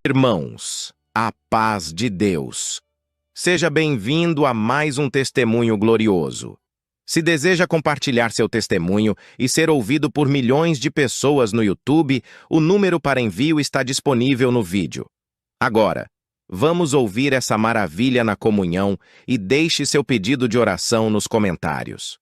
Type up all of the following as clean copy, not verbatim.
Irmãos, a paz de Deus. Seja bem-vindo a mais um testemunho glorioso. Se deseja compartilhar seu testemunho e ser ouvido por milhões de pessoas no YouTube, o número para envio está disponível no vídeo. Agora, vamos ouvir essa maravilha na comunhão e deixe seu pedido de oração nos comentários.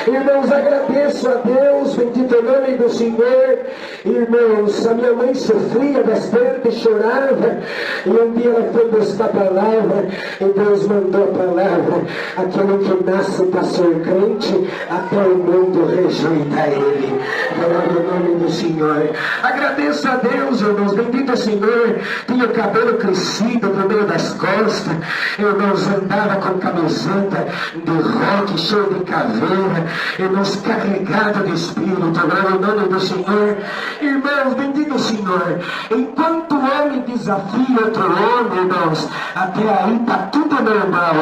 Irmãos, agradeço a Deus, bendito o nome do Senhor. Irmãos, a minha mãe sofria bastante, chorava, e um dia ela foi buscar a palavra, e Deus mandou a palavra: aquele que nasce para ser crente, até o mundo rejeita ele. Glória ao nome do Senhor. Agradeço a Deus, irmãos, bendito o Senhor. Tinha o cabelo crescido no meio das costas, irmãos, andava com camiseta de rock, cheio de caveira, irmãos, carregado de Espírito. Glória ao nome do Senhor. Irmãos, bendito o Senhor. Enquanto o homem desafia outro homem, irmãos, até aí está tudo normal.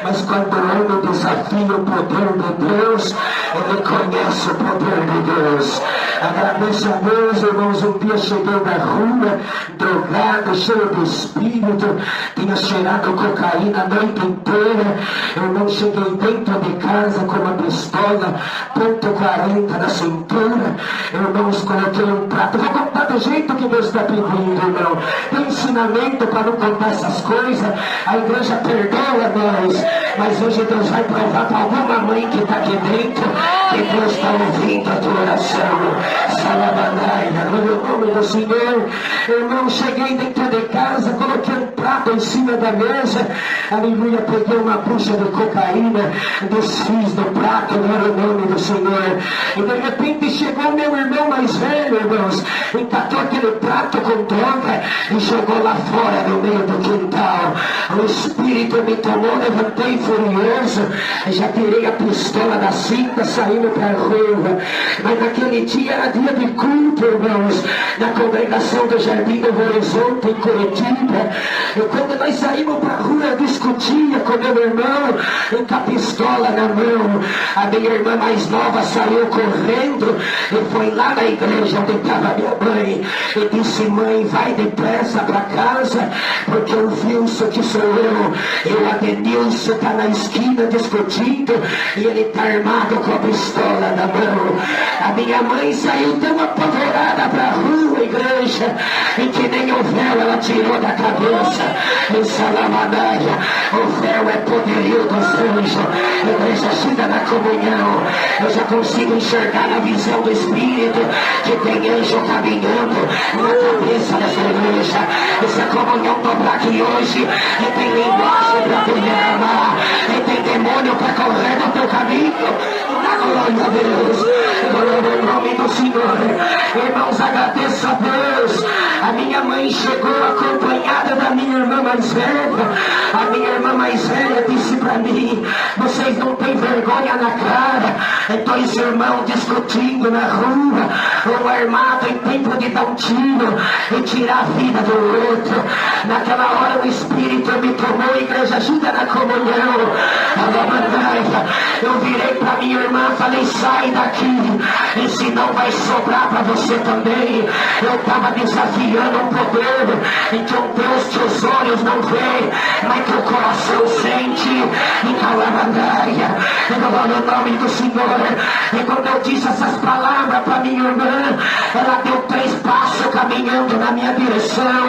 Mas quando o homem desafia o poder de Deus, ele conhece o poder de Deus. Agradeço a Deus, irmãos. Um dia cheguei na rua, drogado, cheio de espírito, tinha cheirado cocaína a noite inteira. Irmão, cheguei dentro de casa com uma pistola, .40 na cintura. Irmãos, coloquei um prato. Vou contar do jeito que Deus está pedindo, irmão. Tem ensinamento para não contar essas coisas. A igreja perdoa nós, mas hoje Deus vai provar para alguma mãe que está aqui dentro que Deus está ouvindo a tua oração. Salabanaia, no nome do Senhor. Irmão, cheguei dentro de casa, coloquei um prato em cima da mesa, aleluia, peguei uma bucha de cocaína, desfiz do prato, no nome do Senhor. E de repente chegou meu irmão mais velho, irmãos, encatou aquele prato com droga e jogou lá fora no meio do quintal. O Espírito me tomou, levantei furioso, já tirei a pistola da cinta, saímos para a rua. Mas naquele dia era dia de culto, irmãos, na congregação do Jardim do Horizonte, em Curitiba. E quando nós saímos para a rua, eu discutia com meu irmão, com a pistola na mão. A minha irmã mais nova saiu correndo e foi lá na igreja onde estava minha mãe e disse: mãe, vai depressa para casa, porque o Wilson, que sou eu, e o Adenilson está na esquina discutindo e ele está armado com a pistola na mão. A minha mãe saiu tão apavorada para a rua, igreja, em que nem o véu ela tirou da cabeça. Em Salamanaia, o véu é poderio dos anjos. Igreja, chega na comunhão. Eu já consigo enxergar na visão do Espírito que tem anjo caminhando na cabeça dessa igreja. E se a comunhão dobrar aqui hoje, e tem linguagem para te derramar, e tem demônio para correr no teu caminho. Na glória a Deus, glória ao nome do Senhor. Irmãos, agradeço a Deus. A minha mãe chegou acompanhada da minha irmã mais velha. A minha irmã mais velha disse para mim: vocês não têm vergonha na cara? É dois irmãos discutindo na rua, um armado em tempo de dar um tiro e tirar a vida do outro. Naquela hora o Espírito me tomou, igreja, ajuda na comunhão. Eu virei para minha irmã e falei: sai daqui, e se não vai sobrar para você também. Eu estava desafiando um poder em que um Deus que os olhos não vê, mas que o coração sente. E Calamandaia, no nome do Senhor. E quando eu disse essas palavras para minha irmã, ela deu 3 passos caminhando na minha direção.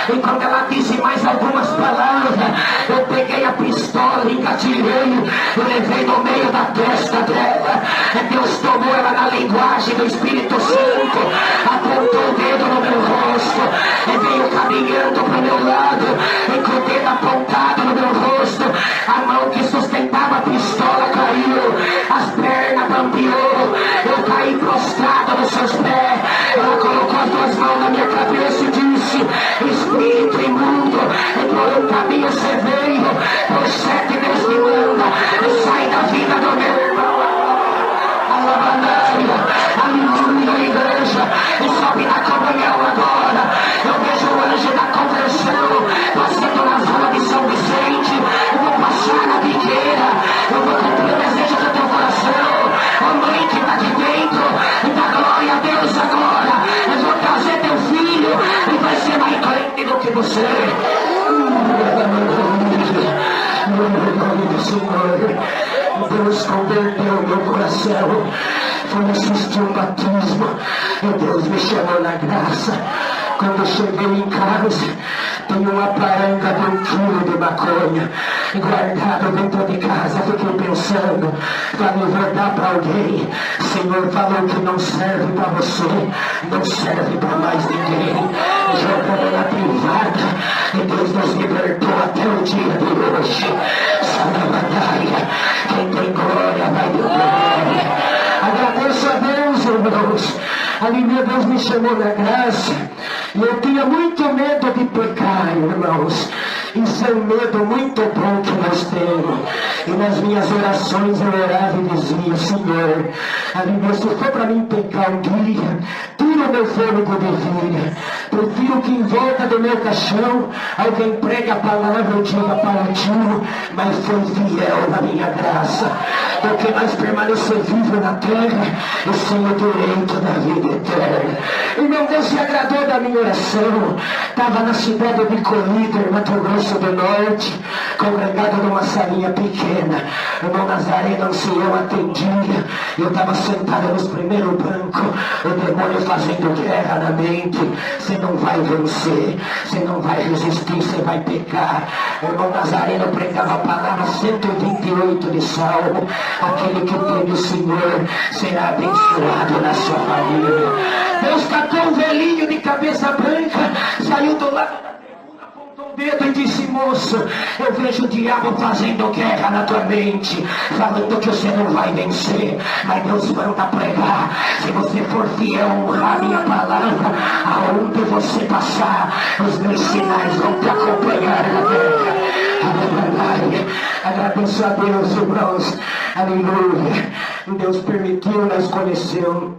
E quando ela disse mais algumas palavras, eu peguei a pistola, engatilhei e levei no meio da testa dela. Deus tomou ela na linguagem do Espírito Santo, apontou o dedo no meu rosto e veio caminhando para o meu lado, e com o dedo apontado no meu rosto, a mão que sustentava a pistola caiu, as pernas bambeou, eu caí prostrado nos seus pés. Ela colocou as 2 mãos na minha cabeça e disse: Espírito imundo, por um caminho você veio, por 7 Deus me manda, sai da vida do meu irmão. Aleluia, igreja, e sobe na comunhão agora. Eu vejo o anjo da conversão passando na zona de São Vicente. Eu vou passar na biqueira, eu vou cumprir o desejo do teu coração. A mãe que está aqui dentro, e dá glória a Deus agora. Eu vou trazer teu filho, e vai ser você. No nome do Senhor, Deus converteu meu coração. Foi assistir um batismo e Deus me chamou na graça. Quando eu cheguei em casa, tem uma paranga de 1 quilo de maconha guardado dentro de casa. Fiquei pensando, falei, vou dar para alguém. O Senhor falou que não serve para você, não serve para mais ninguém. Jogando na privada, e Deus nos libertou até o dia de hoje. Salve-a-Maria, quem tem glória vai ter glória. Agradeço a Deus, irmãos. Ali meu Deus me chamou na graça. E eu tinha muito medo de pecar, irmãos. Isso é um medo muito bom que nós temos. E nas minhas orações eu orava e dizia, Senhor, ali se for para mim pecar um dia, tira o meu fôlego de vida. Prefiro que em volta do meu caixão alguém pregue a palavra e diga partiu, mas foi fiel na minha graça. Porque mais permanecer vivo na terra, eu tenho o direito da vida eterna. Irmão, Deus se agradou da minha oração. Estava na cidade de Colíder, Mato Grosso do Norte, congregado numa salinha pequena. O irmão Nazareno, ancião, atendia. Eu estava sentado nos primeiros bancos, o demônio fazendo guerra na mente. Você não vai vencer, você não vai resistir, você vai pecar. O irmão Nazareno pregava a palavra 128 de Salmo. Aquele que teme o Senhor será abençoado na sua família. Deus catou um velhinho de cabeça branca, saiu do lado da tribuna, apontou o dedo e disse, moço, eu vejo o diabo fazendo guerra na tua mente, falando que você não vai vencer, mas Deus manda pregar. Se você for fiel, honrar a minha palavra, aonde você passar, os meus sinais vão te acompanhar na terra. Aleluia. Agradeço a Deus, irmãos. Aleluia. Deus permitiu, nós conhecemos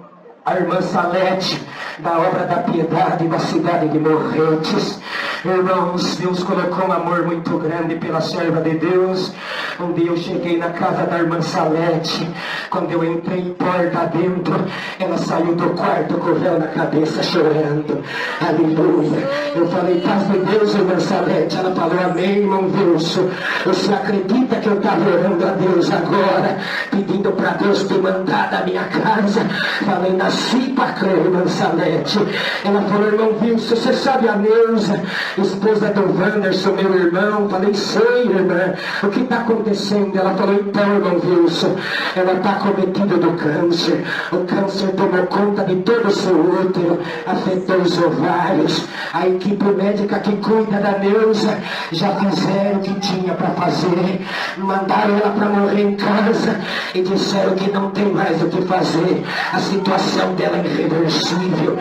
a irmã Salete, da obra da piedade da cidade de Morretes. Irmãos, Deus colocou um amor muito grande pela serva de Deus. Um dia eu cheguei na casa da irmã Salete. Quando eu entrei porta dentro, ela saiu do quarto com o véu na cabeça chorando. Aleluia. Eu falei, paz de Deus, irmã Salete. Ela falou, amém, irmão Wilson. Você acredita que eu estava orando a Deus agora, pedindo para Deus te mandar da minha casa? Falei, nasci para crer, irmã Salete. Ela falou, irmão Wilson, você sabe a Neuza, esposa do Wanderson, meu irmão? Falei, sei, irmã, o que está acontecendo? Ela falou, então, irmão Wilson, ela está acometida do câncer. O câncer tomou conta de todo o seu útero, afetou os ovários. A equipe médica que cuida da Neuza já fizeram o que tinha para fazer, mandaram ela para morrer em casa e disseram que não tem mais o que fazer. A situação dela é irreversível,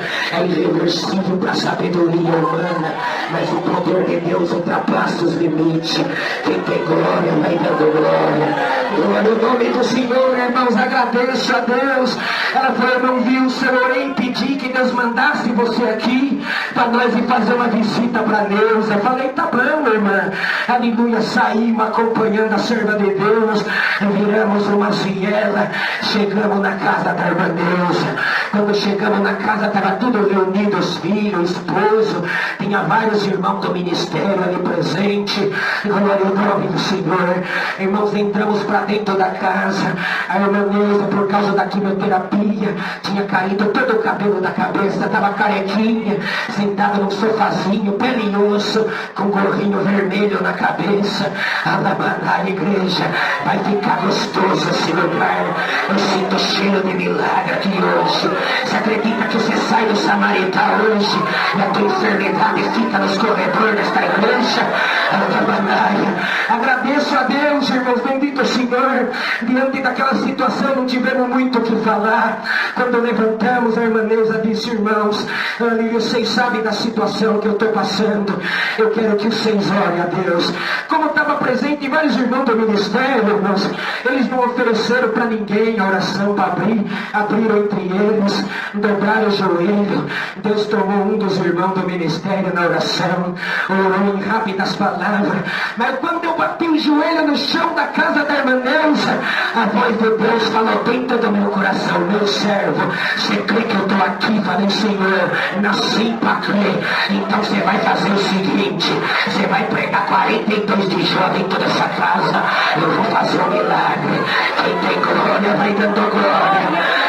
para a sabedoria humana, mas o poder de Deus ultrapassa os limites. Quem tem glória vai dando glória. Glória no nome do Senhor, irmãos, agradeço a Deus. Ela falou, irmão Wilson, eu orei e pedi que Deus mandasse você aqui para nós ir fazer uma visita para Neuza. Falei, tá bom, irmã. Aleluia, saímos acompanhando a serva de Deus, viramos uma viela, chegamos na casa da irmã Neuza. Quando chegamos na casa, estava tudo reunido, os filhos, esposo, tinha vários irmãos do ministério ali presente. Glória ao nome do Senhor. Irmãos, entramos para dentro da casa. A irmã Neuza, por causa da quimioterapia, tinha caído todo o cabelo da cabeça, estava carequinha, sentada num sofazinho, pele e osso, com um gorrinho vermelho na cabeça. Alabaná, igreja, vai ficar gostoso esse lugar. Eu sinto cheiro de milagre aqui hoje. Você acredita que você sai do Samaritá hoje e a tua enfermidade fica nos corredores desta igreja? Agradeço a Deus, irmãos, bendito o Senhor. Diante daquela situação não tivemos muito o que falar. Quando levantamos, a irmã Neuza disse, irmãos, vocês sabem da situação que eu estou passando, eu quero que vocês orem a Deus. Como estava presente vários irmãos do ministério, irmãos, eles não ofereceram para ninguém a oração para abrir, abriram entre eles. irmãos dobraram o joelho. Deus tomou um dos irmãos do ministério na oração, orou em rápidas palavras. Mas quando eu bati o joelho no chão da casa da irmã Neuza, a voz de Deus falou dentro do meu coração: meu servo, você crê que eu estou aqui? Falei: Senhor, nasci para crer. Então você vai fazer o seguinte: você vai pregar 42 de Jó dentro dessa casa. Eu vou fazer um milagre. Quem tem glória vai dando glória.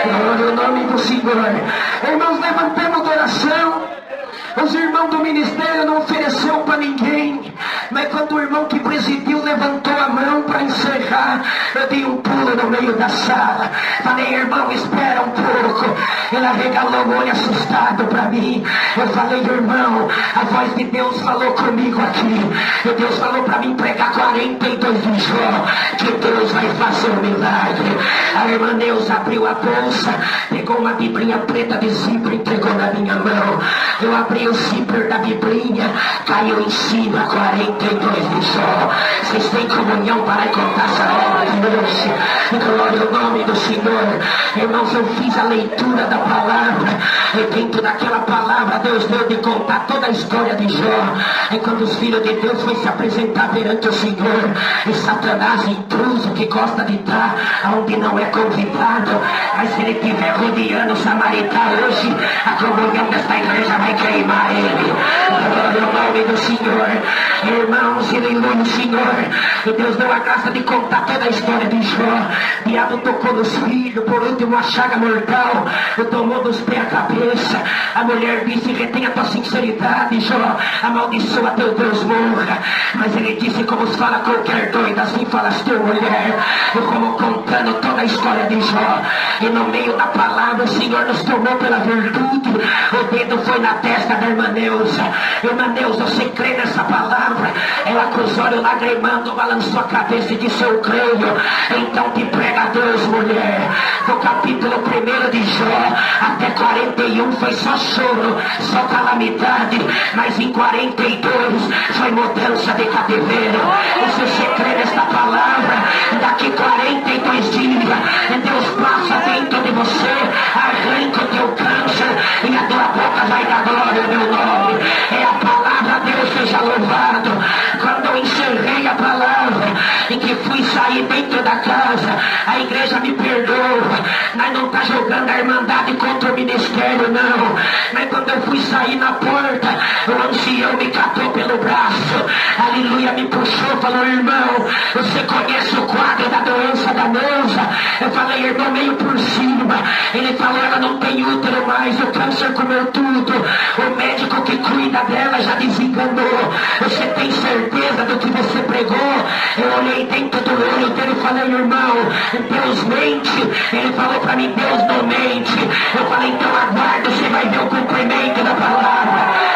Glória ao nome do Senhor. Irmãos, levantamos a oração. Os irmãos do ministério não ofereceu para ninguém, mas quando o irmão que presidiu levantou a mão para encerrar, eu dei um pulo no meio da sala. Falei: irmão, espera um pouco. Ele arregalou o olho assustado para mim. Eu falei: irmão, a voz de Deus falou comigo aqui. E Deus falou para mim pregar 42 de Jó, que Deus vai fazer um milagre. A irmã Neuza abriu a bolsa, pegou uma biblinha preta de zíper e entregou na minha mão. Eu abri o zíper da biblinha, caiu em cima 42 de Jó. Vocês têm comunhão para contar essa obra de Deus? Glória ao nome do Senhor. Irmãos, eu fiz a leitura da palavra, e dentro daquela palavra Deus deu de contar toda a história de Jó. E quando os filhos de Deus foram se apresentar perante o Senhor, e Satanás, intruso que gosta de estar onde não é convidado, mas se ele estiver rodeando o samaritano hoje, a comunhão desta igreja vai queimar ele. Glória ao nome do Senhor. Irmãos, aleluia o Senhor. E Deus deu a graça de contar toda a história de Jó. O diabo tocou nos filhos, por último a chaga mortal, o tomou dos pés a cabeça. A mulher disse: retenha tua sinceridade, Jó, amaldiçoa teu Deus, morra. Mas ele disse: como se fala qualquer doida, assim falas teu, mulher. Eu como contando toda a história de Jó. E no meio da palavra o Senhor nos tomou pela virtude. O dedo foi na testa da irmã Neuza. Irmã Neuza, você crê nessa palavra? Ela com os olhos lagrimando balançou a cabeça e disse: eu creio. Então te prega a Deus, mulher. Do capítulo 1 de Jó até 41 foi só choro, só calamidade, mas em 42 foi mudança de cativeiro. E se você crê nesta palavra, daqui 42 dias Deus passa dentro de você, arranca o teu câncer e a tua boca vai dar glória ao meu nome. É a palavra, Deus seja louvado. Quando eu encerrei a palavra e que fui sair dentro da casa, a igreja me perdoa. Nós não está jogando a irmandade contra o ministério, não. Mas quando eu fui sair na porta, o ancião me catou pelo braço, aleluia, me puxou, falou: irmão, você conhece o quadro da doença da Neuza? Eu falei: irmão, meio por cima. Ele falou: ela não tem útero mais, o câncer comeu tudo. O médico que cuida dela já desenganou. Você tem certeza do que você pregou? Eu olhei dentro do olho dele e falei: irmão, Deus mente. Ele falou para mim: Deus não mente. Eu falei: então aguarda, você vai ver o cumprimento da palavra.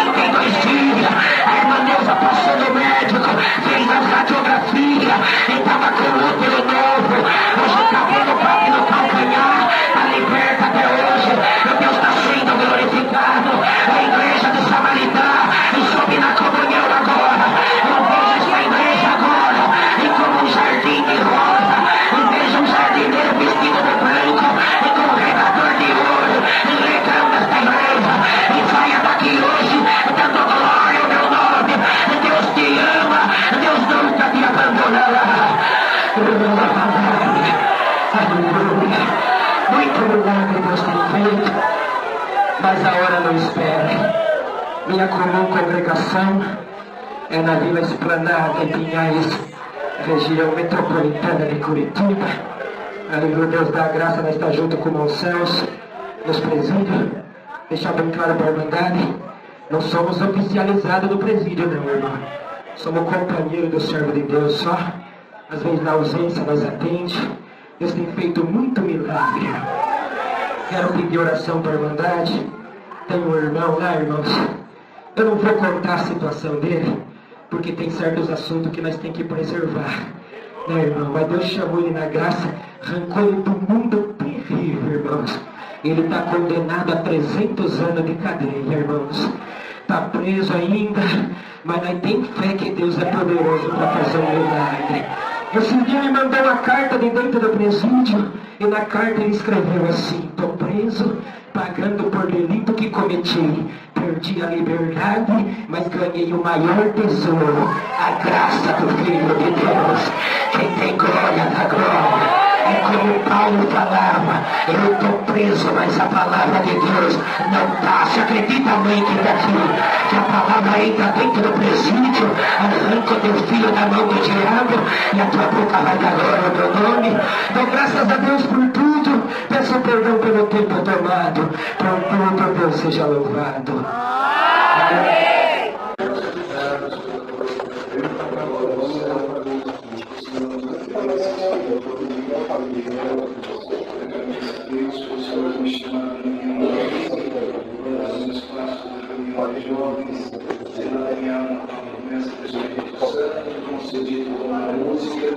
42 dias, a irmã Neuza passou no médico, fez a radiografia, e estava com o útero novo. Hoje o cabelo bate no calcanhar, está liberta até hoje. E Deus está sendo glorificado. A igreja do Samaritano sobe na comunhão agora. Eu vejo essa igreja agora e como um jardim de rosa. E vejo um jardineiro vestido de branco e com um regador de ouro regando esta igreja. E saia daqui hoje dando glória ao meu nome. Deus te ama, Deus nunca te abandonará. Aleluia. Muito milagre Deus tem feito, mas a hora não espera. Minha comum congregação é na Vila Esplanada em Pinhais, região metropolitana de Curitiba. Aleluia, Deus dá a graça, nós estar junto com o irmão Celso, nos presídios. Deixar bem claro para a irmandade: não somos oficializados do presídio, não, irmão. Somos companheiros do servo de Deus só. Às vezes na ausência nós atende. Deus tem feito muito milagre. Quero pedir oração para a irmandade. Tem um irmão lá, irmãos. Eu não vou contar a situação dele, porque tem certos assuntos que nós temos que preservar, né, irmão? Mas Deus chamou ele na graça, arrancou ele do mundo terrível, irmãos. Ele está condenado a 300 anos de cadeia, irmãos. Está preso ainda, mas nós temos fé que Deus é poderoso para fazer um milagre. Esse dia ele mandou uma carta de dentro do presídio, e na carta ele escreveu assim: estou preso, pagando por delito que cometi. Perdi a liberdade, mas ganhei o maior tesouro, a graça do Filho de Deus. Quem tem glória da glória. E como Paulo falava, eu estou preso, mas a palavra de Deus não passa. Acredita, mãe, que daqui, que a palavra entra dentro do presídio, arranca o teu filho da mão do diabo, e a tua boca vai dar glória ao teu nome. Dou graças a Deus por tudo, peço perdão pelo tempo tomado, por tudo Deus seja louvado. Amém. Jovens, cidadania, promessa do Espírito Santo, concedido com a música,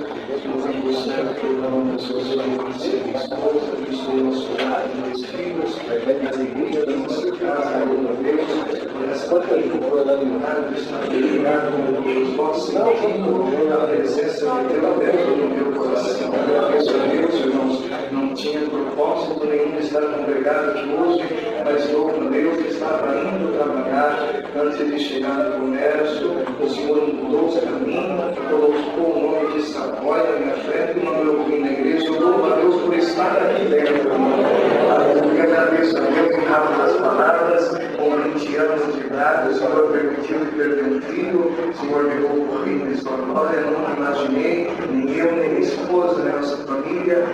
usando o certo pelo nome das suas famílias, esposa, abençoe nosso lar, dois filhos, a alegria da nossa casa, glória a Deus, por essa oportunidade de estar ligado com Deus, nosso sentindo a presença de Deus dentro do meu coração. Agradeço a Deus, irmãos, não tinha propósito nenhum de estar congregado aqui hoje, mas louvo a Deus que estava indo trabalhar antes de chegar no comércio. O Senhor mudou o caminho, colocou o nome de Savoy na minha frente e mandou vir na igreja. Eu louvo a Deus por estar aqui dentro. Eu agradeço a Deus em razão das palavras. Com 20 anos de idade, o Senhor permitiu que perder um filho. O Senhor me levou por rico em sua glória. Nunca imaginei, nem eu, nem minha esposa, nem nossa família,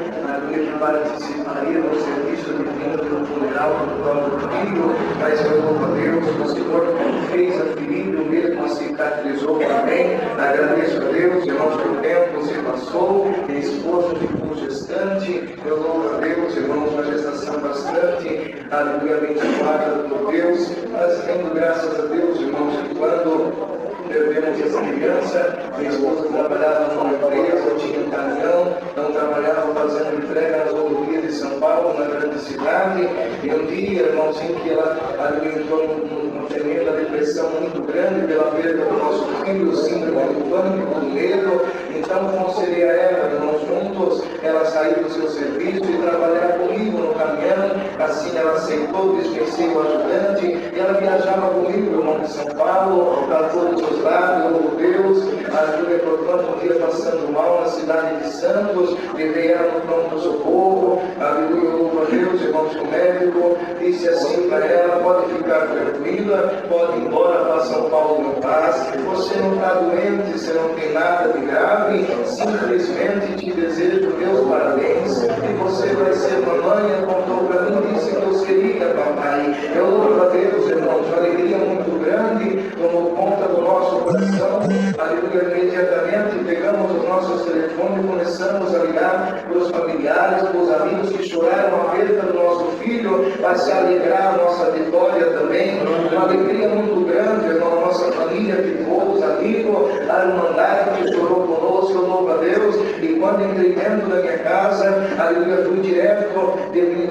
que participaria no serviço divino do funeral do próprio filho. Mas eu louvo a Deus, o Senhor fez a ferida, o mesmo cicatrizou também. Agradeço a Deus, irmãos, que o tempo se passou, minha esposa ficou gestante. Eu louvo a Deus, irmãos, uma gestação bastante, aleluia, abençoada por Deus. Mas tendo graças a Deus, irmãos, que quando perdemos essa criança, minha esposa trabalhava numa empresa, eu tinha um caminhão, não trabalhava fazendo entrega nas rodovias de São Paulo, na grande cidade. E um dia, irmãozinho, que ela entrou numa tremenda depressão muito grande pela perda do nosso filho, síndrome do pânico, do medo. Então, aconselhei a ela, irmãos, juntos, ela sair do seu serviço e trabalhar comigo no caminhão. Assim, ela aceitou, dispensei o ajudante, e ela viajava comigo, irmão, de São Paulo, para todos os lados. Eu louvo Deus, ajuda portanto, um dia passando mal na cidade de Santos, levei ela no pronto-socorro, aleluia, eu louvo a Deus, irmãos, o médico disse assim para ela: pode ficar tranquila, pode ir embora para São Paulo em paz, você não está doente, você não tem nada de grave, simplesmente te desejo meus parabéns, e você vai ser mamãe. Apontou para mim e disse que eu seria papai. Eu louvo a Deus, irmãos, uma alegria muito grande, tomou conta do nosso coração, aleluia. Imediatamente pegamos os nossos telefones e começamos a ligar para os familiares, para os amigos que choraram a perda do nosso filho, para se alegrar a nossa vitória também. Uma alegria muito grande, irmão, a nossa família ficou, os amigos, a irmandade que chorou conosco. Eu louvo a Deus. E quando entrei dentro da minha casa, aleluia, fui direto,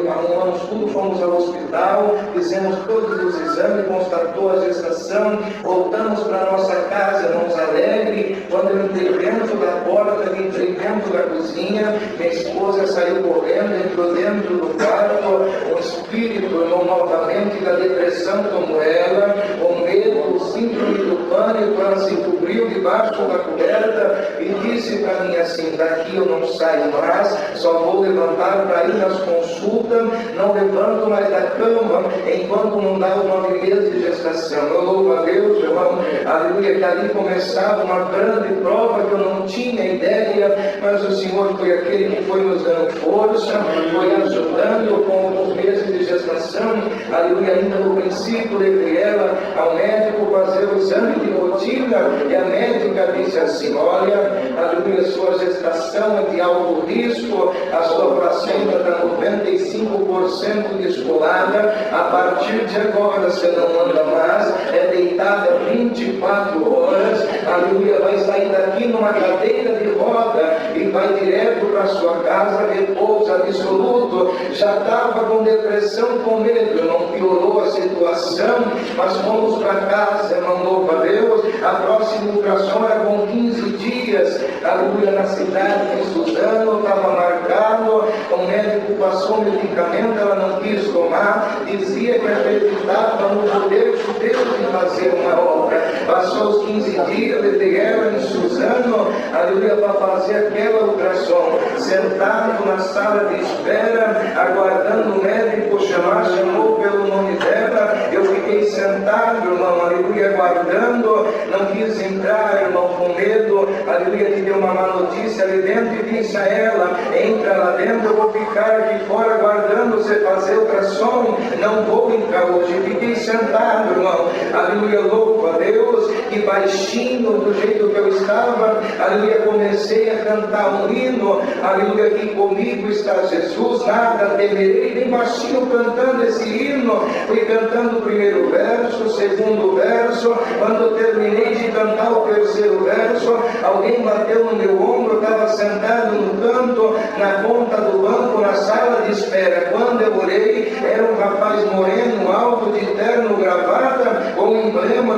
arrumamos tudo, fomos ao hospital, fizemos todos os exames, constatou a gestação, voltamos para a nossa casa, irmãos, alegre. Quando eu entrei dentro da porta, entrei dentro da cozinha, minha esposa saiu correndo, entrou dentro do quarto, o espírito, irmão, novamente da depressão como ela, o medo, o síndrome do pânico, ela se cobriu debaixo da coberta e disse para mim assim: daqui eu não saio mais, só vou levantar para ir nas consultas, não levanto mais da cama enquanto não dá os 9 meses de gestação. Eu louvo a Deus, irmão, aleluia, que ali começava uma grande prova que eu não tinha ideia, mas o Senhor foi aquele que foi nos dando força, foi ajudando com os meses de gestação, aleluia. Ainda no princípio levei ela ao médico fazer o exame de rotina, e a médica disse assim: olha, aleluia, sua gestação é de alto risco, a sua placenta está 95% descolada, a partir de agora você não anda mais, é deitada 24 horas, aleluia, vai sair daqui numa cadeira de roda e vai direto para sua casa, repouso absoluto. Já estava com depressão, com medo, não piorou a situação, mas fomos para na casa, irmão, louva a Deus. A próxima ultrassom era com 15 dias, aleluia, na cidade de Suzano, estava marcado, o médico passou um medicamento, ela não quis tomar, dizia que acreditava no poder de Deus de fazer uma obra. Passou os 15 dias, levei ela em Suzano, aleluia, para fazer aquela ultrassom, sentado na sala de espera, aguardando o médico chamou pelo nome dela, eu fiquei sentado, irmão, aleluia, aguardando, não quis entrar, irmão, com medo, aleluia, que deu uma má notícia ali dentro e disse a ela, entra lá dentro, eu vou ficar aqui fora aguardando você fazer ultrassom, não vou entrar hoje. Fiquei sentado, irmão, aleluia, louvo a Deus, e baixinho, do jeito que eu estava, aleluia, comecei a cantar um hino, aleluia, que comigo está Jesus, nada temerei, bem baixinho cantando esse hino, fui cantando o primeiro verso, o segundo verso, quando eu terminei de cantar o terceiro verso, alguém bateu no meu ombro, estava sentado no canto, na ponta do banco, na sala de espera. Quando eu orei, era um rapaz moreno, alto, de terno, gravata, com um emblema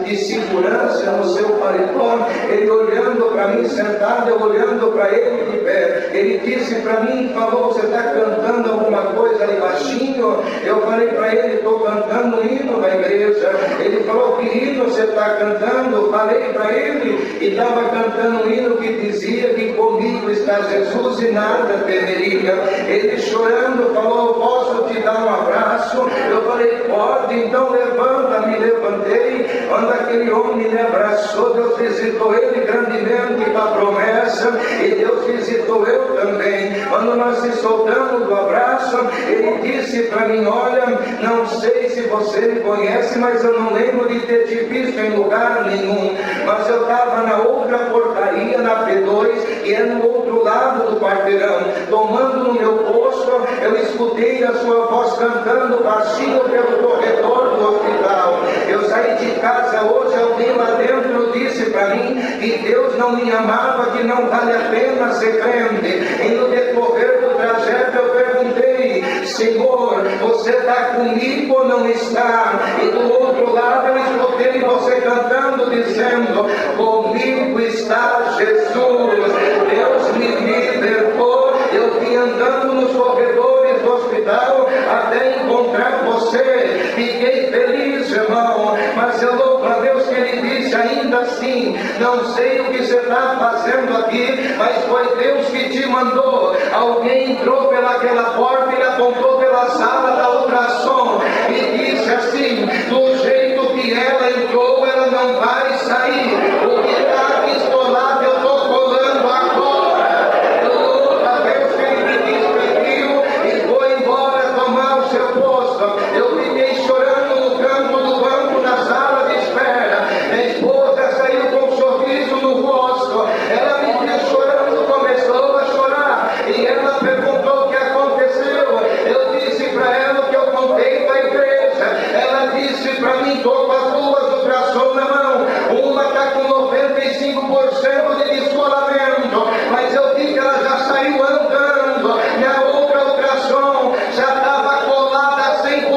de segurança no seu paletó, ele olhando para mim sentado, eu olhando para ele de pé. Ele disse para mim, falou, você está cantando alguma coisa ali baixinho? Eu falei para ele, estou cantando um hino da igreja. Ele falou, que hino você está cantando? Falei para ele, e estava cantando um hino que dizia que comigo está Jesus e nada temeria. Ele chorando falou, posso te dar um abraço? Eu falei, pode, então levanta. Me levantei, quando aquele homem me abraçou, Deus visitou ele grandemente com a promessa, e Deus visitou eu também. Quando nós se soltamos do abraço, ele disse para mim, olha, não sei se você me conhece, mas eu não lembro de ter te visto em lugar nenhum, mas eu estava na outra portaria, na P2, e é no outro lado do quarteirão, tomando no meu posto, eu escutei a sua voz cantando baixinho pelo corredor do hospital. Eu saí de casa hoje, alguém lá dentro disse para mim que Deus não me amava, que não vale a pena ser crente. E no decorrer do trajeto eu perguntei, Senhor, você está comigo ou não está? E do outro lado eu escutei você cantando, dizendo, comigo está Jesus. Deus me libertou, eu vim andando nos corredores do hospital até encontrar você. Fiquei feliz, irmão, mas eu louvo a Deus que ele disse ainda assim, não sei o que você está fazendo aqui, mas foi Deus que te mandou. Alguém entrou pelaquela porta e apontou pela sala da ultrassom e disse assim, do jeito que ela entrou, ela não vai sair. O que está pistolado eu estou colando agora. Eu louvo a Deus que ele me despediu e foi embora tomar o seu posto. Eu fiquei chorando no canto do banco da sala de espera. Minha esposa saiu com um sorriso no rosto. Ela me viu chorando, começou a chorar. E ela perguntou o que aconteceu. Eu disse para ela o que eu contei para a igreja. Ela disse para mim, estou com as duas ultrassom na mão. Uma está com 95% de descolamento, mas eu vi que ela já saiu andando. Minha outra ultrassom já estava colada a 100%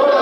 da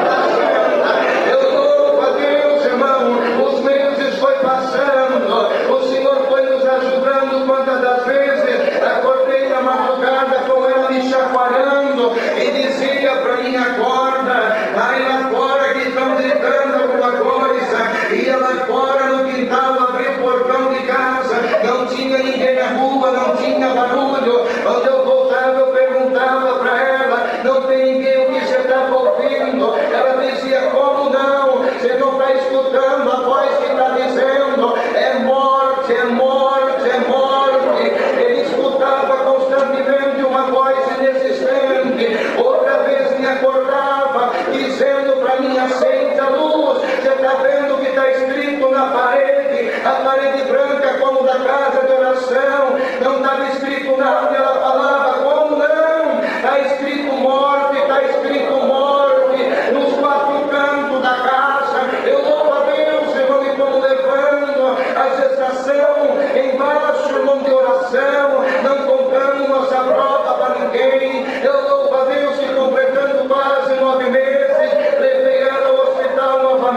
placenta. Eu louvo a Deus, irmão. Os meses foi passando, o Senhor foi nos ajudando. Quantas das vezes acordei na madrugada com ela me chacoalhando e dizia para mim, acorda, vai lá fora que estão gritando alguma coisa. Ia lá fora no quintal, abri o portão de casa, não tinha ninguém na rua, não tinha barulho. Quando eu voltava eu perguntava para ela, não tem ninguém, o que você está ouvindo? Ela dizia, como não? Você não está escutando a voz que está dizendo, é morte, é morte, é morte. Ele escutava constantemente uma voz inexistente. Outra vez me acordava dizendo para mim, acende a luz. Você está vendo o que está escrito na parede, a parede branca como da casa de oração, não estava escrito nada. Ela falava, como não? Está escrito morte, está escrito morte, nos quatro cantos da casa. Eu louvo a Deus, irmão, e como levando a gestação embaixo, irmão, de oração, não contando nossa prova para ninguém. Eu louvo a Deus que completando quase 9 meses, levei ela ao hospital novamente.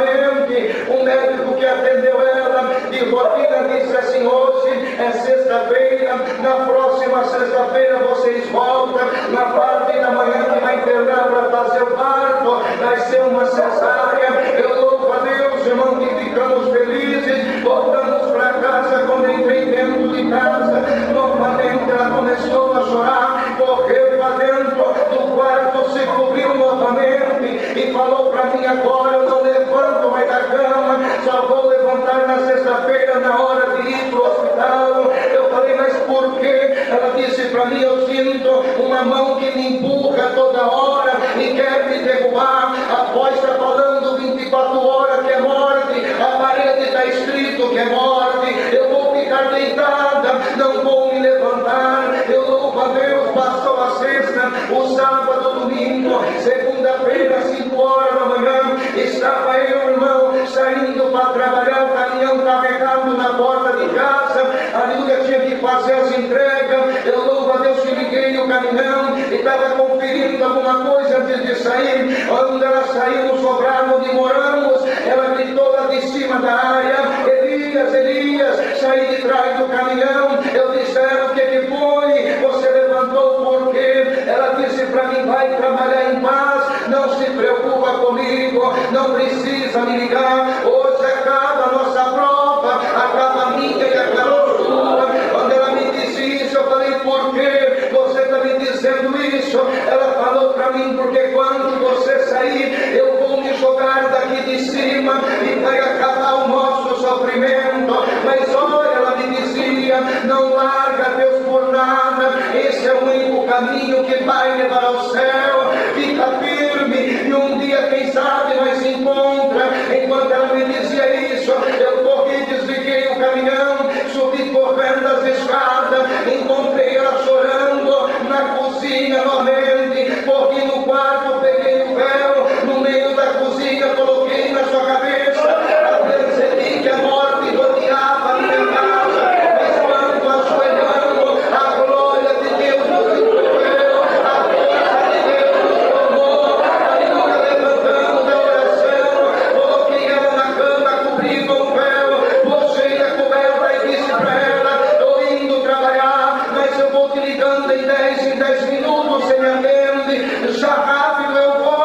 para mim, eu sinto uma mão que me empurra toda hora e quer me derrubar. A voz está falando 24 horas que é morte, a parede está escrito que é morte. Eu vou ficar deitada, não vou me levantar. Eu louvo a Deus, passou a sexta, o sábado, o domingo, segunda-feira, 5 horas da manhã, estava eu, irmão, saindo para trabalhar, o caminhão carregado na porta de casa, aleluia, tinha que fazer as entregas. Eu louvo a Deus que liguei o caminhão e estava conferindo alguma coisa antes de sair. Quando ela saiu no sobrado onde moramos, ela gritou lá de cima da área: Elias, Elias, saí de trás do caminhão. Eu disse: o que foi? Você levantou por quê? Ela disse para mim: vai trabalhar em paz, não se preocupa comigo, não precisa me ligar. Hoje acaba a nossa prova, acaba a minha e acaba a sua. Quando ela me disse isso, eu falei: por que você está me dizendo isso? Ela falou para mim: porque quando você sair, eu vou me jogar daqui de cima e vai acabar o nosso sofrimento. Mas olha, ela me dizia: não larga Deus por nada, esse é o único caminho que vai levar ao céu. Fica firme e um dia, quem sabe, nós se encontra. Enquanto ela me dizia isso, eu corri, desliguei o caminhão, subi correndo as escadas, encontrei ela chorando na cozinha novamente. Corri no quarto, peguei o véu no meio da cozinha, coloquei na sua cabeça. Percebi que a morte rodeava a minha casa, mas quando ajoelhando, a glória de Deus nos envolveu, a força de Deus nos tomou. Aleluia, levantando da oração, coloquei ela na cama, cobri com o véu, puxei a coberta e disse para ela: estou indo trabalhar, mas eu vou te ligando em 10 minutos, você me atende, já rápido eu volto.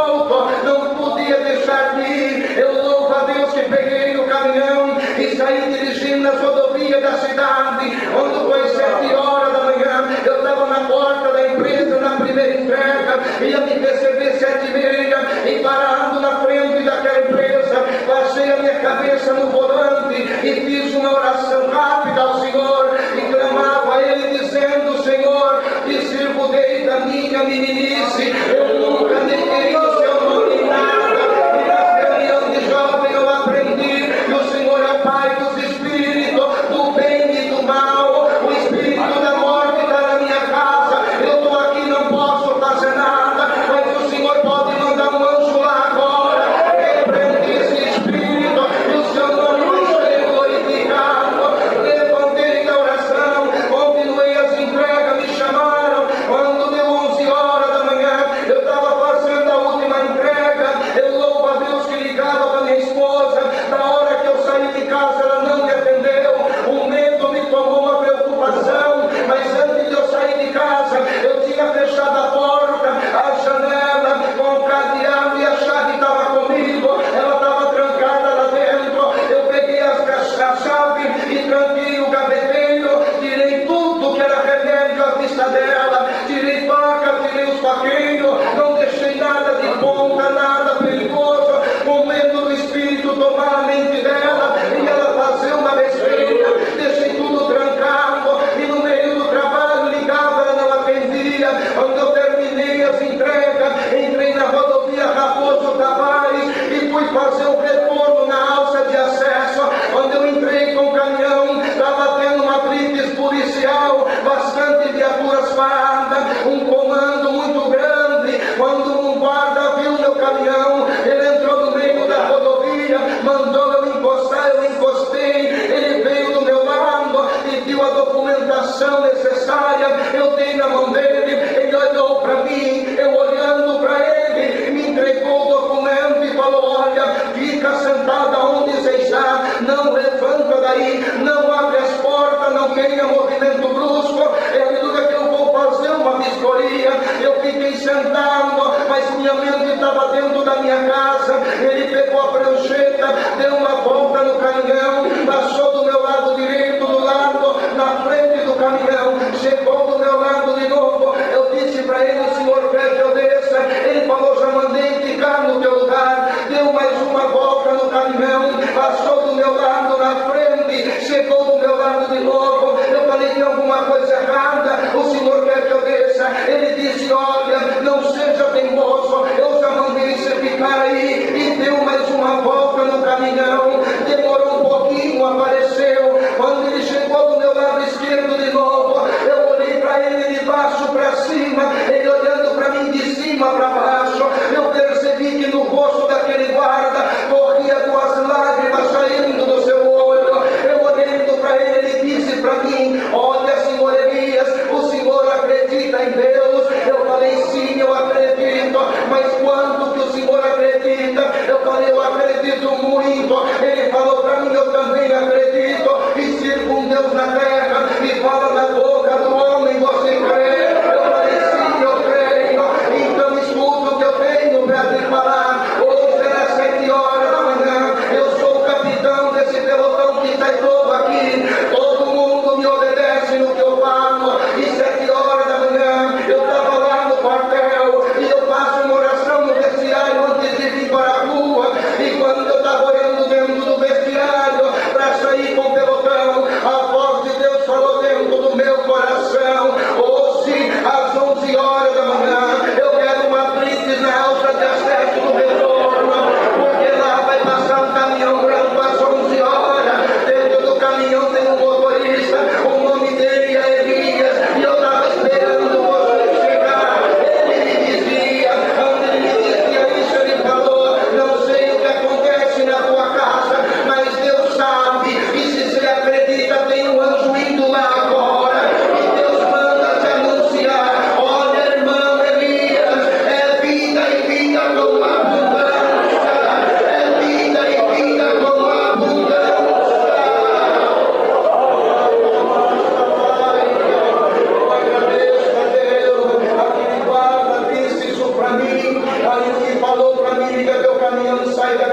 Não podia deixar de ir. Eu louvo a Deus que peguei o caminhão e saí dirigindo nas rodovias da cidade. Quando foi 7 horas da manhã, eu estava na porta da empresa, na primeira entrega, ia me receber 7h30, e parado na frente daquela empresa, passei a minha cabeça no volante e fiz uma oração rápida ao Senhor e clamava a Ele dizendo: Senhor, te sirvo desde a minha meninice, eu nunca neguei o seu nome em nada, e na reunião de jovem eu aprendi que o Senhor é o Pai dos espíritos, do bem e do mal. O espírito da morte está na minha casa, eu estou aqui, não posso fazer nada, mas o Senhor pode mandar um anjo lá agora, repreende esse espírito, e o seu nome vai ser glorificado. Levantei da oração, continuei as entregas, me chamaram. Quando deu 11 horas da manhã, eu estava fazendo a última entrega. Eu louvo a Deus que ligava para minha esposa. Na hora que eu saí de casa, ela não me atendeu. O medo me tomou, uma preocupação. Mas antes de eu sair de casa, eu tinha fechado a porta, a janela, com o cadeado, e a chave estava comigo. Ela estava trancada lá dentro. Eu peguei a chave e tranquei o gaveteiro. Tirei tudo que era remédio à vista dela. Tirei faca, tirei os faqueiros. Não deixei nada de ponta, nada perigoso, com medo do espírito tomar a mente dela e ela fazer uma besteira. Deixei tudo trancado e no meio do trabalho ligava, ela não atendia. Quando eu terminei as entregas, entrei na rodovia Raposo Tavares e fui fazer um retorno na alça de acesso. Quando eu entrei com o caminhão, estava tendo uma blitz policial, bastante viaturas paradas, um comando muito grande. Quando um guarda viu meu caminhão, ele entrou no meio da rodovia, mandou eu encostar, eu encostei. Ele veio do meu lado, pediu a documentação necessária, eu dei na mão dele, ele olhou para mim, eu olhando para ele, me entregou o documento e falou: olha, fica sentada onde você está, não levanta daí, não abre as portas, não tenha movimento brusco. Aleluia, que eu vou fazer uma vistoria. Eu fiquei sentado, mas minha mente estava dentro da minha casa. Ele pegou a prancheta, deu uma volta no caminhão, passou do meu lado direito, do lado na frente do caminhão, chegou do meu lado de novo. Eu disse para ele: o senhor quer que eu desça? Ele falou: já mandei ficar no teu lugar. Deu mais uma volta no caminhão, passou do meu lado na frente, chegou do meu lado de novo. Eu falei: tem alguma coisa errada? O senhor quer que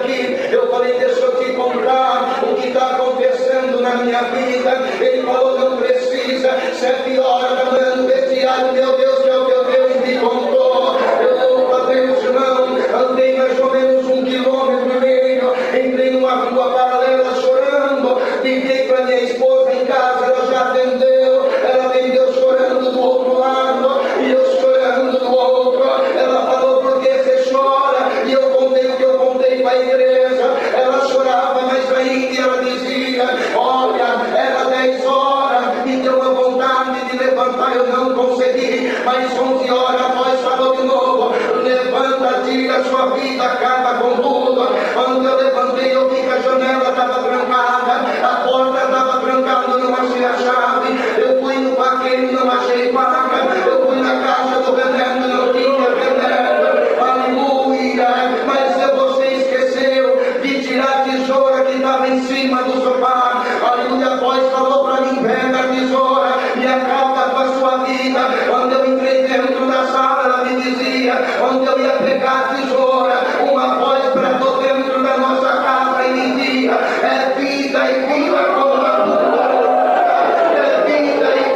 aqui. Eu falei, deixa eu te contar o que está acontecendo na minha vida. Ele falou, não precisa, 7 horas da manhã no vestiário, meu Deus, me contou. Eu louvo a Deus, irmão, andei mais ou menos 1,5 quilômetros, entrei numa rua paralela chorando, liguei para minha esposa em casa, ela já atendeu chorando do outro lado, e eu chorando do outro. Ela falou, por que você chora? E eu contei o que eu contei para a igreja. Ela chorava, mas ainda ela dizia, olha, era 10 horas, me deu uma vontade de levantar, eu não consegui, mas 11 horas a voz falou de novo, levanta, tira a sua vida, acaba com tudo. Quando eu levantei, eu vi que a janela estava trancada, a porta estava trancada, eu não achei a chave. Eu fui no vaqueiro, não achei faca. Eu fui na caixa do veneno, não tinha veneno. Aleluia! Mas você esqueceu de tirar a tesoura que estava em cima do sofá. Aleluia! A voz falou para mim, pega a tesoura e acaba com a sua vida. Quando eu entrei dentro da sala, ela me dizia, onde eu ia pegar a tesoura, uma voz bradou dentro da nossa casa e me dizia, é vida e vida com a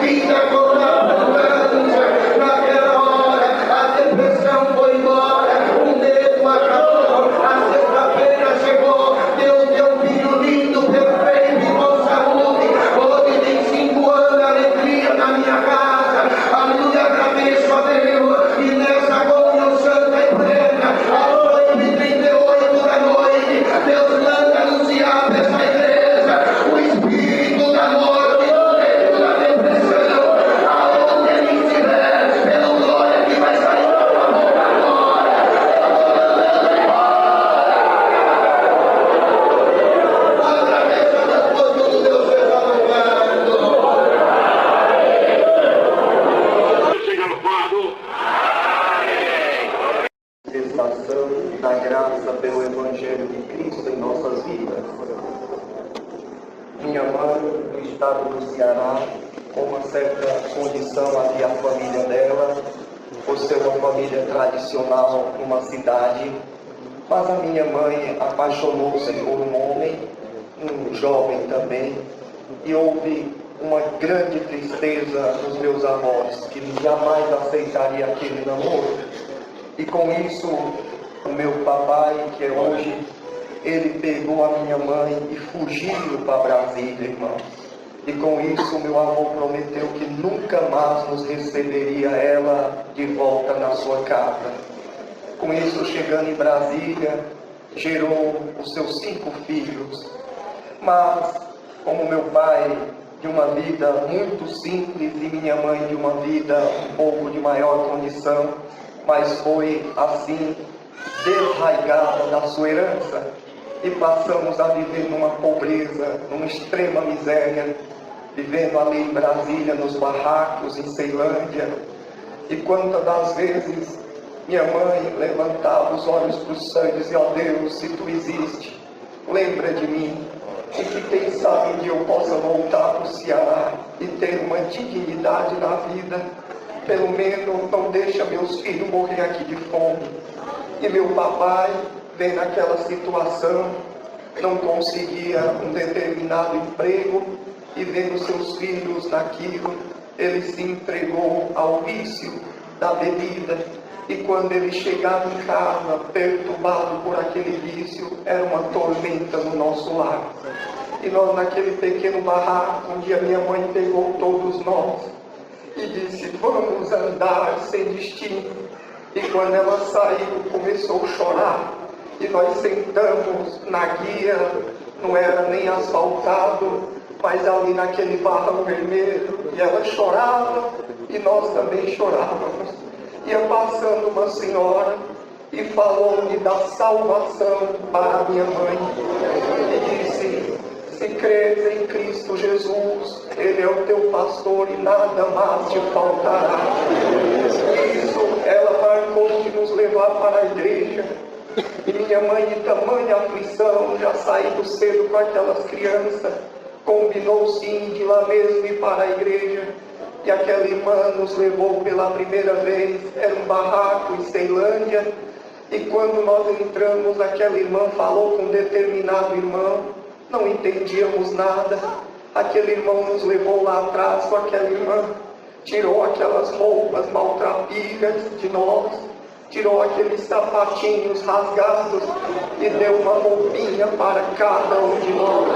vida com abundância. Naquela hora a depressão foi embora, o medo acabou, a sexta-feira chegou, Deus deu um filho lindo, perfeito e com saúde. Hoje tem 5 anos, alegria na minha casa. Aleluia, agradeço a Deus. E nessa comunhão santa e plena, às 8h38 da noite, Deus manda anunciar para essa igreja o Espírito da morte, o medo da depressão. Aonde ele estiver, pelo glória que vai sair da tua boca agora. Agradeça a Deus por tudo, Deus está louvando. Seja louvado. Manifestação da graça pelo Evangelho de Cristo em nossas vidas. Minha mãe, no estado do Ceará, com uma certa condição havia a família dela, por ser uma família tradicional numa cidade, mas a minha mãe apaixonou-se por um homem, um jovem também, e houve uma grande tristeza nos meus avós, que jamais aceitaria aquele namoro. E com isso, o meu papai, que é hoje, ele pegou a minha mãe e fugiu para Brasília, irmão. E com isso, meu avô prometeu que nunca mais nos receberia ela de volta na sua casa. Com isso, chegando em Brasília, gerou os seus 5 filhos. Mas, como meu pai de uma vida muito simples e minha mãe de uma vida um pouco de maior condição, mas foi assim desraigada da sua herança, e passamos a viver numa pobreza, numa extrema miséria, vivendo ali em Brasília, nos barracos, em Ceilândia. E quantas das vezes minha mãe levantava os olhos para o céu e dizia, ó Deus, se tu existe, lembra de mim, e que quem sabe um dia eu possa voltar para o Ceará e ter uma dignidade na vida. Pelo menos não deixa meus filhos morrer aqui de fome. E meu papai, vendo aquela situação, não conseguia um determinado emprego, e vendo seus filhos naquilo, ele se entregou ao vício da bebida. E quando ele chegava em casa, perturbado por aquele vício, era uma tormenta no nosso lar. E nós, naquele pequeno barraco, um dia minha mãe pegou todos nós e disse, vamos andar sem destino. E quando ela saiu, começou a chorar. E nós sentamos na guia, não era nem asfaltado, mas ali naquele barrão vermelho. E ela chorava, e nós também chorávamos. Ia passando uma senhora e falou-me da salvação para minha mãe. E disse, se crês em Cristo Jesus, Ele é o teu pastor e nada mais te faltará. Isso ela marcou de nos levar para a igreja. E minha mãe, de tamanha aflição, já saindo cedo com aquelas crianças, combinou sim de lá mesmo ir para a igreja. E aquela irmã nos levou pela primeira vez, era um barraco em Ceilândia. E quando nós entramos, aquela irmã falou com determinado irmão, não entendíamos nada. Aquele irmão nos levou lá atrás com aquela irmã, tirou aquelas roupas maltrapilhas de nós, tirou aqueles sapatinhos rasgados e deu uma roupinha para cada um de nós.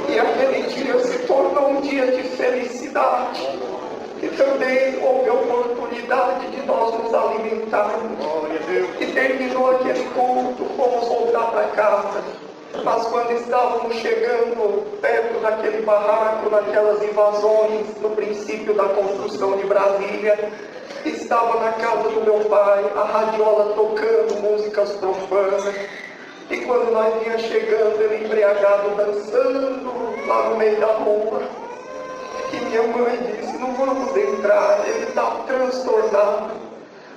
E aquele dia se tornou um dia de felicidade. E também houve a oportunidade de nós nos alimentarmos. E terminou aquele culto, fomos voltar para casa. Mas quando estávamos chegando perto daquele barraco, naquelas invasões, no princípio da construção de Brasília, estava na casa do meu pai, a radiola tocando músicas profanas. E quando nós vinha chegando, ele embriagado, dançando lá no meio da rua. E minha mãe disse, não vamos entrar, ele está transtornado.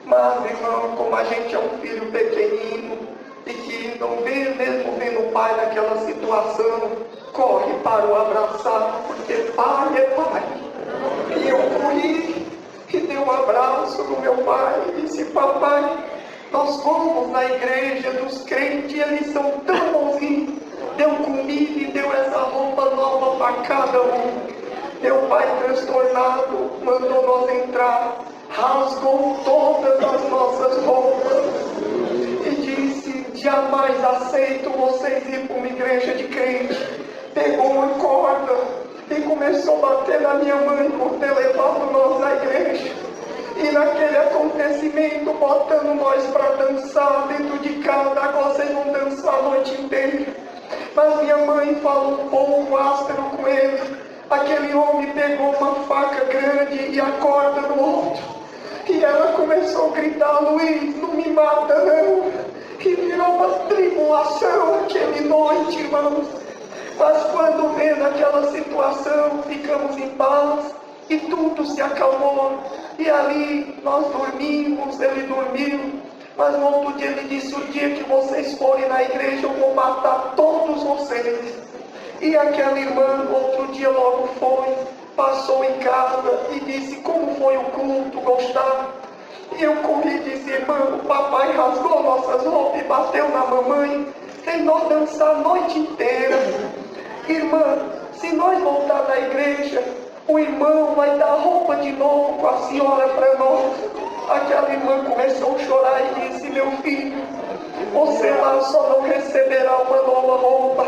Mas, irmão, como a gente é um filho pequenino e que não vê, mesmo vendo o pai naquela situação, corre para o abraçar, porque pai é pai. E eu fui e dei um abraço no meu pai e disse, papai, nós fomos na igreja dos crentes e eles são tão bonzinhos. Deu comida e deu essa roupa nova para cada um. Meu pai transtornado mandou nós entrar, rasgou todas as nossas roupas e disse, jamais aceito vocês ir para uma igreja de crente. Pegou uma corda e começou a bater na minha mãe por ter levado nós à igreja. E naquele acontecimento, botando nós para dançar dentro de casa, agora vocês vão dançar a noite inteira. Mas minha mãe falou um pouco áspero com ele. Aquele homem pegou uma faca grande e a corda no outro. E ela começou a gritar, Luiz, não me mata não. E virou uma tribulação aquele noite, irmãos. Mas quando vendo aquela situação, ficamos em paz e tudo se acalmou. E ali nós dormimos, ele dormiu. Mas no outro dia ele disse, o dia que vocês forem na igreja, eu vou matar todos vocês. E aquela irmã, outro dia logo foi, passou em casa e disse, como foi o culto, gostaram? E eu corri e disse, irmã, o papai rasgou nossas roupas e bateu na mamãe, fez nós dançar a noite inteira. Irmã, se nós voltar na igreja, o irmão vai dar roupa de novo com a senhora para nós. Aquela irmã começou a chorar e disse, meu filho, você lá só não receberá uma nova roupa,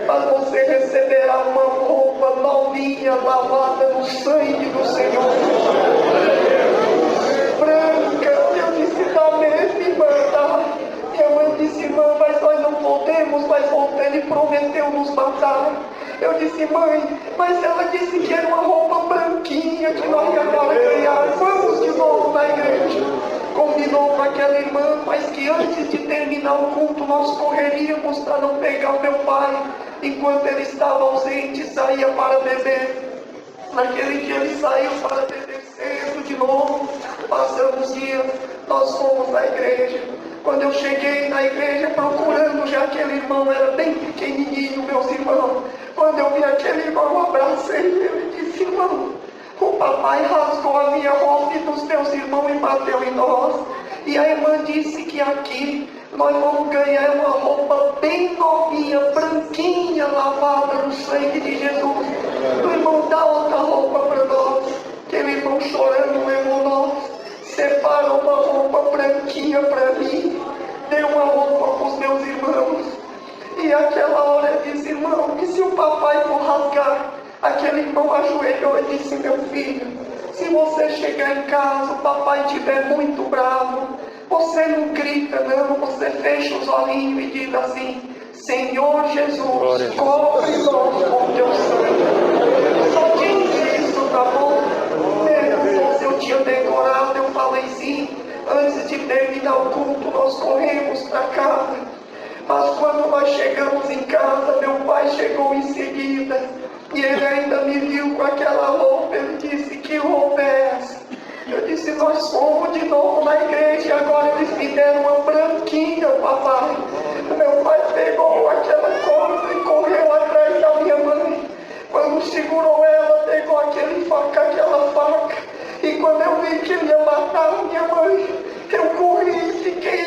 mas você receberá uma roupa novinha, lavada no sangue do Senhor. Branca, eu disse, tá mesmo, irmã, tá? Minha mãe disse, irmã, mas nós não podemos, mas voltar, ele prometeu nos matar. Eu disse, mãe, mas ela disse que era uma roupa branquinha que nós ia agora ganhar. Vamos de novo na igreja. Combinou com aquela irmã, mas que antes de terminar o culto nós correríamos para não pegar o meu pai. Enquanto ele estava ausente, saía para beber. Naquele dia ele saiu para beber cedo de novo. Passamos dias, nós fomos na igreja. Quando eu cheguei na igreja procurando, já aquele irmão era bem pequenininho, meus irmãos. Quando eu vi aquele irmão, eu abracei ele e disse, irmão, o papai rasgou a minha roupa e dos teus irmãos e bateu em nós. E a irmã disse que aqui nós vamos ganhar uma roupa bem novinha, branquinha, lavada no sangue de Jesus. O irmão dá outra roupa para nós. Aquele irmão chorando levou nós. Separa uma roupa branquinha para mim. Deu uma roupa para os meus irmãos. E aquela hora eu disse, irmão, e se o papai for rasgar? Aquele irmão ajoelhou e disse, meu filho, se você chegar em casa, o papai estiver muito bravo, você não grita não, você fecha os olhinhos e diz assim, Senhor Jesus, cobre-nos com teu sangue. Só diz isso, tá bom? Mesmo se eu tinha decorado, eu falei sim. Antes de terminar o culto, nós corremos para casa. Mas quando nós chegamos em casa, meu pai chegou em seguida. E ele ainda me viu com aquela roupa. Ele disse, que roupa é essa? Eu disse, nós fomos de novo na igreja e agora eles me deram uma branquinha, papai. Meu pai pegou aquela corda e correu atrás da minha mãe. Quando segurou ela, pegou aquela faca. E quando eu vi que ele ia matar minha mãe, eu corri e fiquei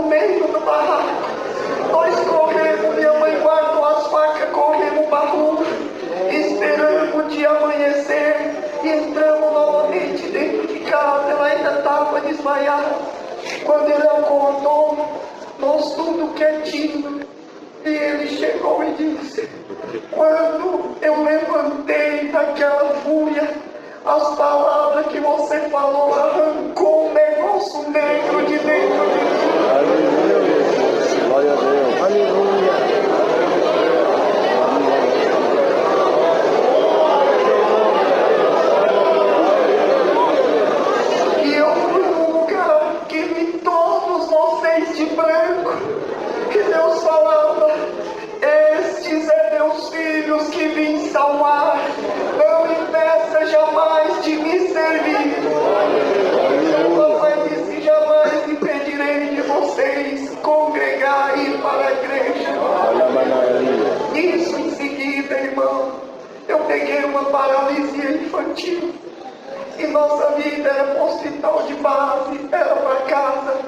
no meio do barraco. Nós corremos, minha mãe guardou as facas, corremos o barulho, esperando o dia amanhecer, e entramos novamente dentro de casa. Ela ainda estava desmaiada. Quando ele acordou, nós tudo quietinho, e ele chegou e disse: quando eu levantei daquela fúria, as palavras que você falou arrancou um negócio negro de dentro de mim. Aleluia. Glória a Deus. Aleluia. E eu fui num lugar que vi todos vocês de branco. E Deus falava: estes é meus filhos que vim salvar. Não impeça jamais de me servir. O papai disse: jamais impedirei de vocês congregar e ir para a igreja. Isso em seguida, irmão, eu peguei uma paralisia infantil. E nossa vida era para o hospital de base, era para casa.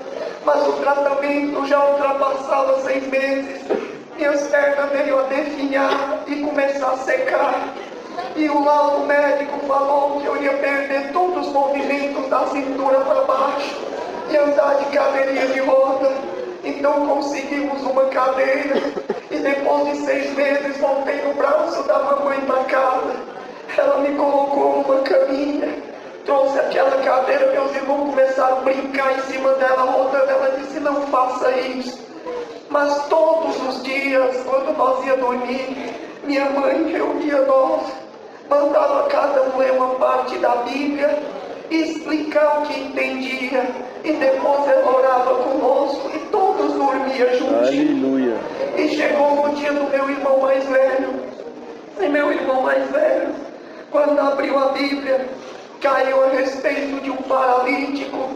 Mas o tratamento já ultrapassava 6 meses. Minhas pernas veio a definhar e começar a secar. E o laudo médico falou que eu ia perder todos os movimentos da cintura para baixo e andar de cadeirinha de roda. Então conseguimos uma cadeira e depois de 6 meses voltei no braço da mamãe para casa. Ela me colocou numa caminha, trouxe aquela cadeira, meus irmãos começaram a brincar em cima dela, rodando. Ela disse: não faça isso. Mas todos os dias, quando nós ia dormir, minha mãe reunia nós, mandava cada um ler uma parte da Bíblia, explicar o que entendia, e depois ela orava conosco e todos dormiam juntos. Aleluia. E chegou o dia do meu irmão mais velho. E meu irmão mais velho, quando abriu a Bíblia, caiu a respeito de um paralítico,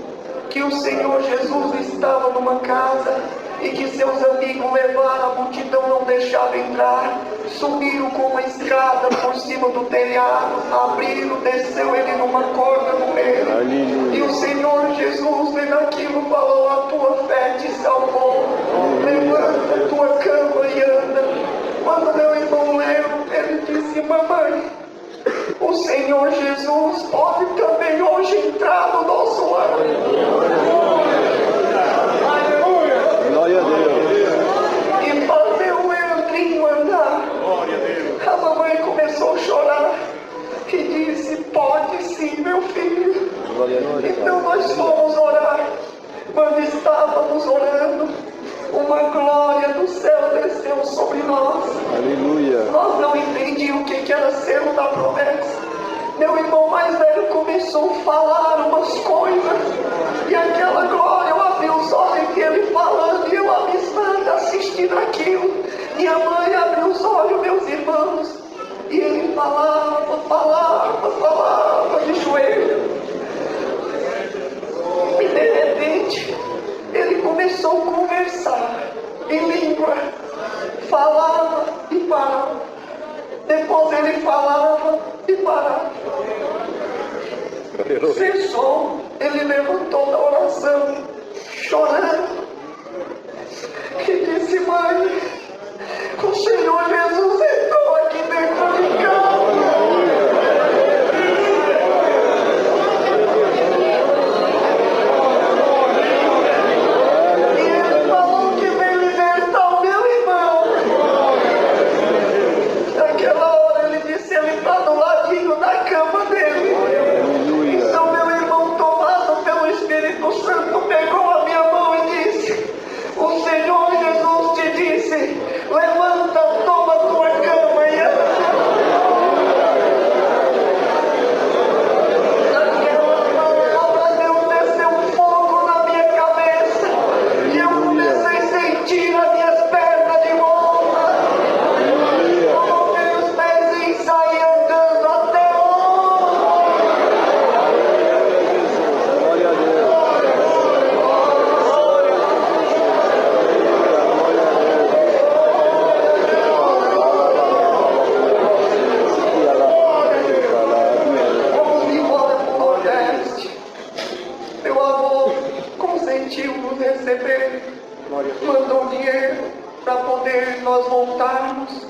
que o Senhor Jesus estava numa casa e que seus amigos levaram, a multidão não deixava entrar, subiram com uma escada por cima do telhado, abriram, desceu ele numa corda no meio. Aleluia. E o Senhor Jesus, vendo aquilo, falou: a tua fé te salvou, levanta a tua cama e anda. Quando meu irmão leu, ele disse: mamãe, o Senhor Jesus pode também hoje entrar no nosso lar. Glória a Deus. E fazer o Leandrinho andar. A mamãe começou a chorar e disse: pode sim, meu filho. Glória a Deus. Então nós fomos orar. Quando estávamos orando, uma glória do céu desceu sobre nós. Aleluia. Nós não entendíamos o que era selo da promessa. Meu irmão mais velho começou a falar umas coisas, e aquela glória, eu abri os olhos e ele falando, e eu abismando, assistindo aquilo. Minha mãe abriu os olhos, meus irmãos, e ele falava de joelho. E de repente, ele começou a conversar em língua, falava e parava. Depois ele falava e parava. Cessou, ele levantou da oração, chorando, e disse: mãe, o Senhor Jesus entrou aqui dentro de casa. E ele falou que veio libertar o meu irmão. Naquela hora ele disse: ele está do ladinho da cama dele. Então meu irmão, tomado pelo Espírito Santo, pegou a minha mão e disse: mandou dinheiro para poder nós voltarmos.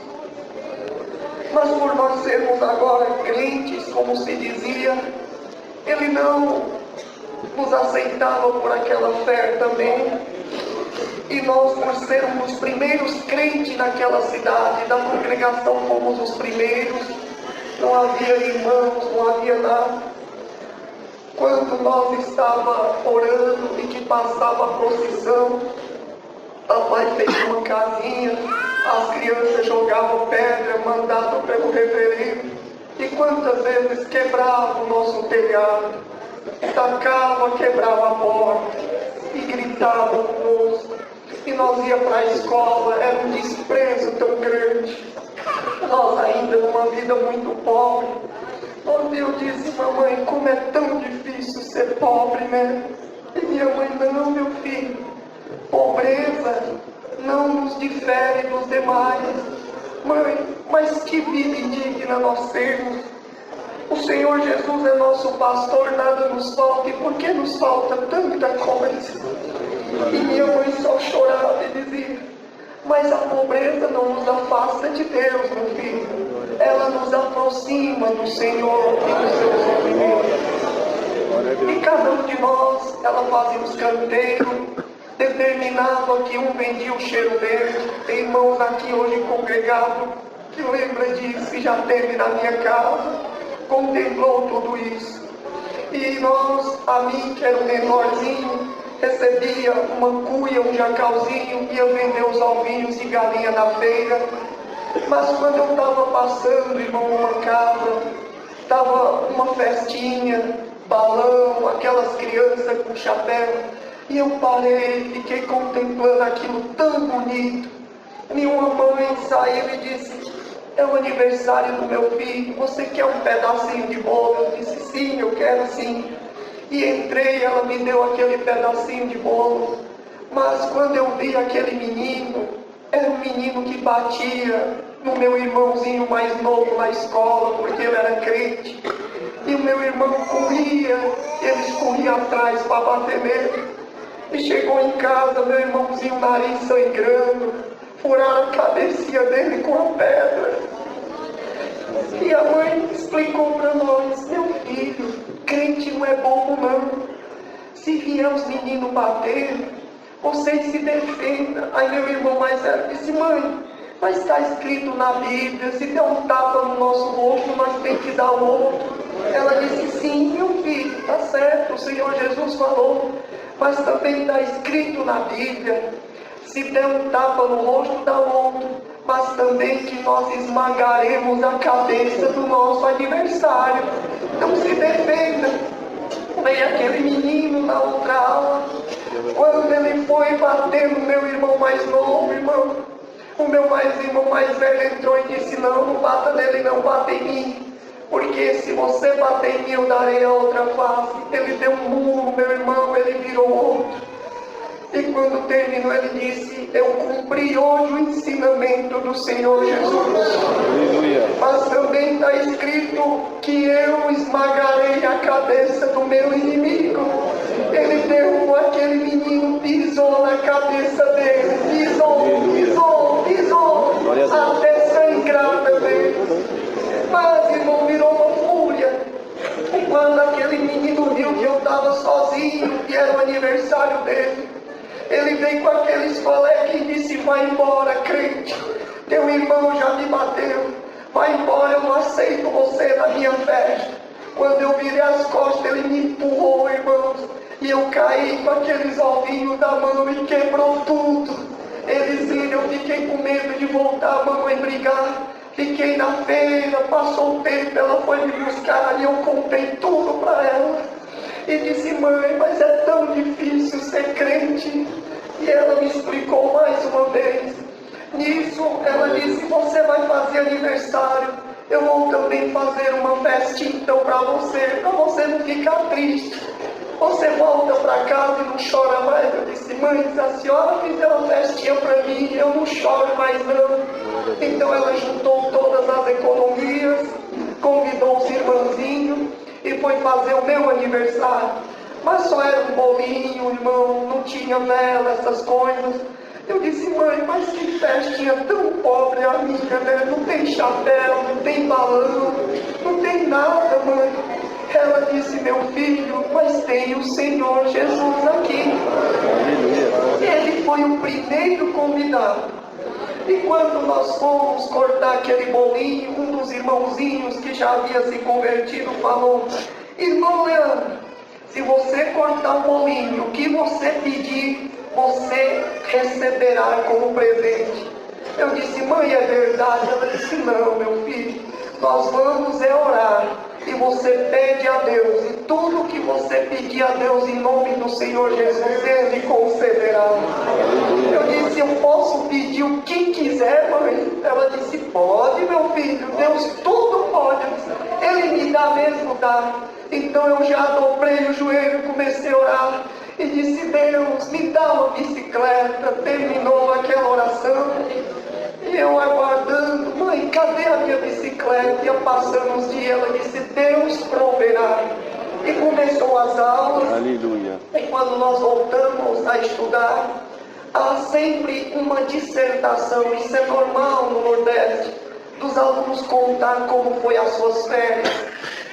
Mas por nós sermos agora crentes, como se dizia, ele não nos aceitava por aquela fé também. E nós, por sermos os primeiros crentes naquela cidade, da congregação fomos os primeiros, não havia irmãos, não havia nada. Quando nós estava orando e que passava a procissão, papai fez uma casinha, as crianças jogavam pedra, mandavam pelo reverendo, e quantas vezes quebrava o nosso telhado, tacava, quebrava a porta, e gritava conosco, e nós ia para a escola, era um desprezo tão grande, nós ainda numa vida muito pobre, onde eu disse, mamãe, como é tão difícil ser pobre, né? E minha mãe, não, meu filho, pobreza não nos difere dos demais. Mãe, mas que vida indigna nós temos. O Senhor Jesus é nosso pastor, nada nos falta. E por que nos falta tanta coisa? E minha mãe só chorava e dizia, mas a pobreza não nos afasta de Deus, meu filho. Ela nos aproxima do Senhor e dos seus sofrimentos. E cada um de nós, ela fazia os canteiros, determinava que um vendia o cheiro verde. Tem irmãos aqui hoje congregados que lembra disso, que já teve na minha casa, contemplou tudo isso. E nós, a mim que era um menorzinho, recebia uma cuia, um jacauzinho, ia vender os ovinhos e galinha na feira. Mas quando eu estava passando, irmão, numa casa, estava uma festinha, balão, aquelas crianças com chapéu, e eu parei, fiquei contemplando aquilo tão bonito. Minha mãe saiu e disse, é o aniversário do meu filho, você quer um pedacinho de bolo? Eu disse, sim, eu quero sim. E entrei, ela me deu aquele pedacinho de bolo. Mas quando eu vi aquele menino, era um menino que batia no meu irmãozinho mais novo na escola, porque ele era crente. E o meu irmão corria, eles corriam atrás para bater nele. E chegou em casa, meu irmãozinho, nariz sangrando, furaram a cabecinha dele com a pedra. E a mãe explicou para nós, meu filho, crente não é bobo não. Se vier os meninos bater, vocês se defendam. Aí meu irmão mais velho disse, mãe, mas está escrito na Bíblia, se der um tapa no nosso rosto, nós temos que dar o outro. Ela disse, sim, meu filho, está certo, o Senhor Jesus falou, mas também está escrito na Bíblia, se der um tapa no rosto, dá o outro, mas também que nós esmagaremos a cabeça do nosso adversário. Então se defenda. Veio aquele menino na outra aula, quando ele foi bater no meu irmão mais novo, irmão, o meu irmão mais velho entrou e disse, não, não bata nele, não bata em mim, porque se você bater em mim, eu darei a outra face. Ele deu um murro, meu irmão, ele virou outro. E quando terminou, ele disse, eu cumpri hoje o ensinamento do Senhor Jesus. Aleluia. Mas também está escrito que eu esmagarei a cabeça do meu inimigo. Ele derrubou aquele menino, pisou na cabeça dele, pisou, até sangrar também. Mas, irmão, virou uma fúria. E quando aquele menino viu que eu estava sozinho, e era o aniversário dele, ele veio com aqueles colegas e disse, vai embora, crente, teu irmão já me bateu, vai embora, eu não aceito você na minha festa. Quando eu virei as costas, ele me empurrou, irmãos, e eu caí com aqueles ovinhos da mão e quebrou tudo. Eles viram, eu fiquei com medo de voltar a mamãe brigar. Fiquei na feira, passou o tempo, ela foi me buscar e eu contei tudo para ela. E disse, mãe, mas é tão difícil ser crente. E ela me explicou mais uma vez. Nisso, ela disse, você vai fazer aniversário, eu vou também fazer uma festinha então para você não ficar triste. Você volta para casa e não chora mais. Eu disse, mãe, se a senhora fizer uma festinha para mim, eu não choro mais não. Então ela juntou todas as economias, convidou os irmãozinhos e foi fazer o meu aniversário. mas só era um bolinho, irmão, não tinha vela, essas coisas. Eu disse, mãe, mas que festinha tão pobre a minha, né? Não tem chapéu, não tem balão, não tem nada, mãe. Ela disse, meu filho, mas tem o Senhor Jesus aqui. Ele foi o primeiro convidado. E quando nós fomos cortar aquele bolinho, um dos irmãozinhos que já havia se convertido falou, irmão Leandro, se você cortar o bolinho, o que você pedir, você receberá como presente. Eu disse, mãe, é verdade? Ela disse, não, meu filho, nós vamos orar. E você pede a Deus, e tudo que você pedir a Deus em nome do Senhor Jesus, Ele concederá. Eu disse, eu posso pedir o que quiser, mãe? Ela disse, pode, meu filho, Deus tudo pode. Ele me dá mesmo, dá. Então eu já dobrei o joelho, comecei a orar. E disse, Deus, me dá uma bicicleta. Terminou aquela oração. E eu aguardando, mãe, cadê a minha bicicleta? Ia passando os dias, ela disse, Deus proverá. E começou as aulas. Aleluia. E quando nós voltamos a estudar, há sempre uma dissertação, isso é normal no Nordeste, dos alunos contar como foi as suas férias.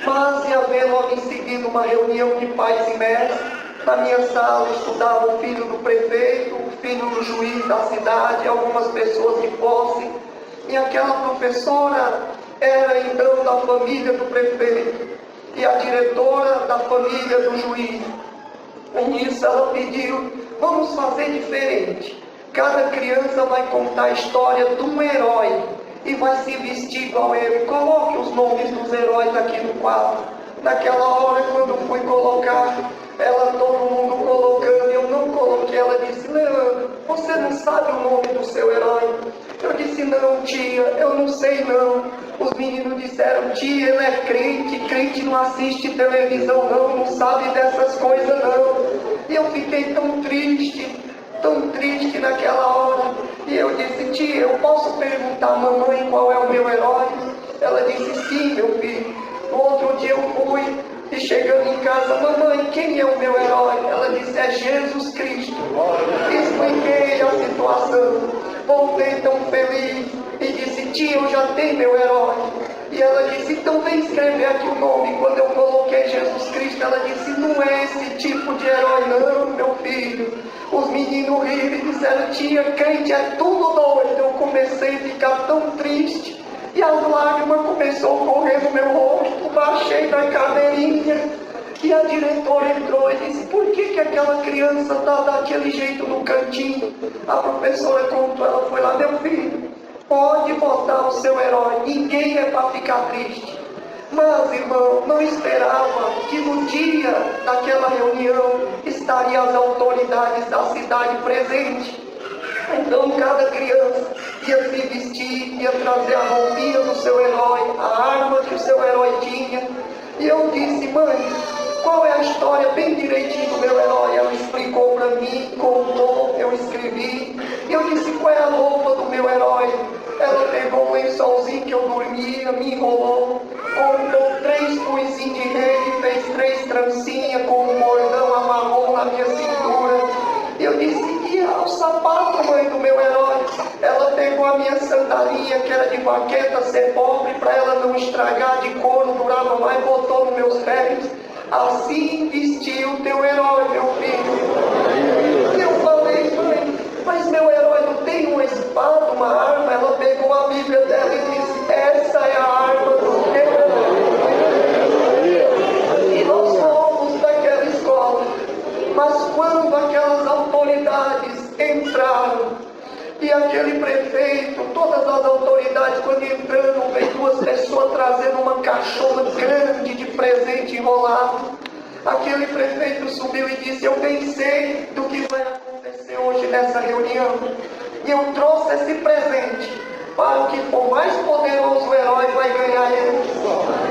Mas ia haver logo em seguida uma reunião de pais e mestres. Na minha sala estudava o filho do prefeito, o filho do juiz da cidade, algumas pessoas de posse. E aquela professora era então da família do prefeito e a diretora da família do juiz. E nisso ela pediu, vamos fazer diferente. Cada criança vai contar a história de um herói e vai se vestir igual ele. Coloque os nomes dos heróis aqui no quadro. Naquela hora, quando fui colocar, todo mundo colocando, eu não coloquei. Ela disse, Leandro, você não sabe o nome do seu herói? Eu disse, não, tia, eu não sei não. Os meninos disseram, tia, ele é crente, crente não assiste televisão não sabe dessas coisas não. E eu fiquei tão triste naquela hora. E eu disse, tia, eu posso perguntar à mamãe qual é o meu herói? Ela disse, sim, meu filho. No outro dia eu fui, e chegando em casa, mamãe, quem é o meu herói? Ela disse, é Jesus Cristo. Expliquei a situação, voltei tão feliz, e disse, tia, eu já tenho meu herói. E ela disse, então vem escrever aqui o nome. Quando eu coloquei Jesus Cristo, ela disse, não é esse tipo de herói não, meu filho. Os meninos riram e disseram, tia, crente é tudo doido. Eu comecei a ficar tão triste. E as lágrimas começaram a correr no meu rosto, baixei da cadeirinha. E a diretora entrou e disse, por que aquela criança está daquele jeito no cantinho? A professora contou, ela foi lá, meu filho, pode botar o seu herói, ninguém é para ficar triste. Mas, irmão, não esperava que no dia daquela reunião estariam as autoridades da cidade presentes. Então cada criança ia se vestir, ia trazer a roupinha do seu herói, a arma que o seu herói tinha. E eu disse, mãe, qual é a história bem direitinho do meu herói? Ela explicou para mim, contou, eu escrevi. E eu disse, qual é a roupa do meu herói? Ela pegou um lençolzinho que eu dormia, me enrolou, cortou 3 punzinhos de rede, fez 3 trancinhas com um bordão, amarrou na minha cintura. E eu disse, e o sapato, mãe, do meu herói? Ela pegou a minha sandalinha, que era de baqueta, ser pobre, para ela não estragar, de couro, durava mais, botou nos meus pés. Assim vestiu o teu herói, meu filho. E eu falei, mãe, mas meu herói não tem uma espada, uma arma? Ela pegou a Bíblia dela e disse, essa é a arma do meu herói. E nós fomos daquela escola. Mas quando aquelas autoridades entraram, e aquele prefeito, todas as autoridades, quando entraram, veio 2 pessoas trazendo uma caixona grande de presente enrolado. Aquele prefeito subiu e disse, eu bem sei do que vai acontecer hoje nessa reunião. E eu trouxe esse presente para o que for mais poderoso o herói vai ganhar ele.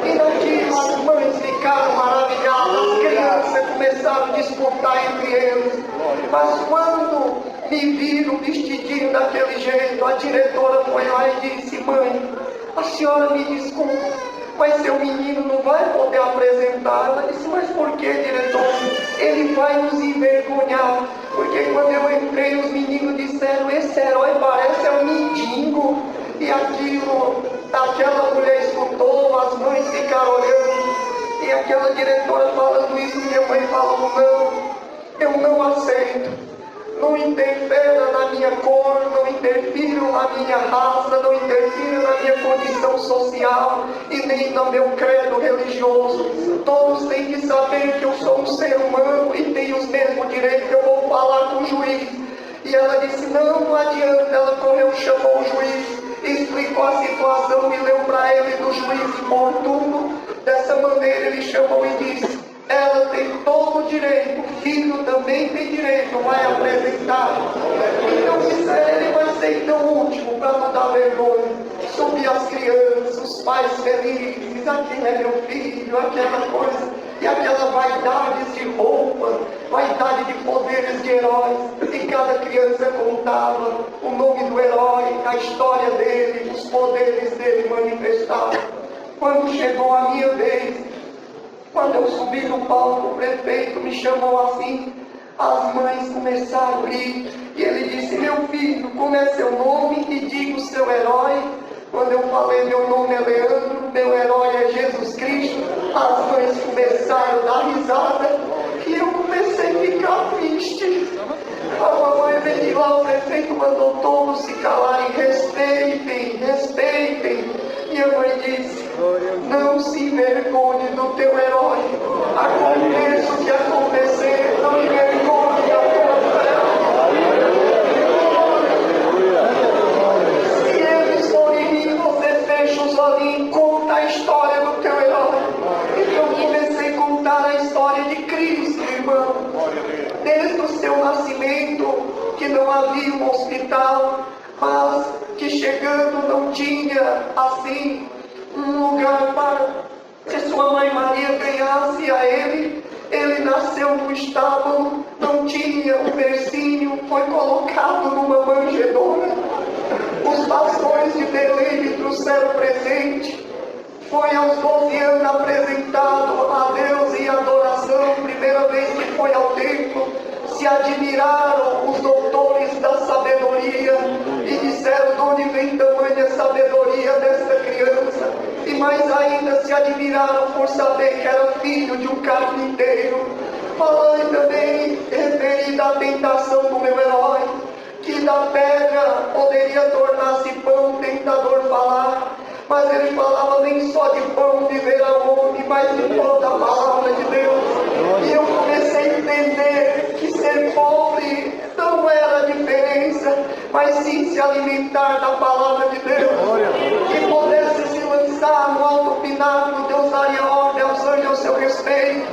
E naquilo as mães ficaram maravilhadas, as crianças começaram a disputar entre eles. Mas quando me viram vestidinho daquele jeito, a diretora foi lá e disse, mãe, a senhora me desculpa, mas seu menino não vai poder apresentar. Ela disse, mas por que, diretor? ele vai nos envergonhar. Porque quando eu entrei, os meninos disseram, esse herói parece um mendigo. E aquela mulher escutou, as mães ficaram olhando. E aquela diretora falando isso, minha mãe falou, não, eu não aceito. Não interfira na minha cor, não interfiram na minha raça, não interfiram na minha condição social e nem no meu credo religioso. Todos têm que saber que eu sou um ser humano e tenho os mesmos direitos. Eu vou falar com o juiz. E ela disse, não adianta. Ela correu, chamou o juiz, explicou a situação e leu para ele do juiz importuno. Dessa maneira ele chamou e disse, ela tem todo o direito, o filho também tem direito, vai apresentar. Então ele vai ser então o último para não dar vergonha. Subir as crianças, os pais felizes, aquele é meu filho, aquela coisa, e aquela vaidade de roupa, vaidade de poderes de heróis, e cada criança contava o nome do herói, a história dele, os poderes dele manifestados. Quando chegou a minha vez, quando eu subi no palco, o prefeito me chamou assim, as mães começaram a rir, e ele disse, meu filho, como é seu nome e diga o seu herói. Quando eu falei, meu nome é Leandro, meu herói é Jesus Cristo, as mães começaram a dar risada, e eu comecei a ficar triste. A mamãe veio lá, o prefeito mandou todos se calarem, respeitem, respeitem. E a mãe disse, não se envergonhe do teu herói, aconteça o que acontecer, não envergonhe da tua fé. Se eles forem rir, você fecha os olhinhos, conta a história do teu herói. Então eu comecei a contar a história de Cristo, irmão. Desde o seu nascimento, que não havia um hospital, mas que chegando não tinha assim um lugar para que sua mãe Maria ganhasse a ele. Ele nasceu no estábulo, não tinha um bercinho, foi colocado numa manjedoura. Os pastores de Belém lhe trouxeram presente. Foi aos 12 anos apresentado a Deus em adoração, primeira vez que foi ao templo. Se admiraram os doutores da sabedoria e disseram de onde vem tamanha sabedoria desta criança. E mais ainda se admiraram por saber que era filho de um carpinteiro. Falando também referida à tentação do meu herói, que da pedra poderia tornar-se pão, tentador falar. Mas ele falava nem só de pão viverá o homem, mas de toda a palavra de Deus. E eu comecei a entender que ser pobre não era a diferença, mas sim se alimentar da palavra de Deus. Que pudesse se lançar no alto pináculo, Deus daria ordem aos anjos ao seu respeito.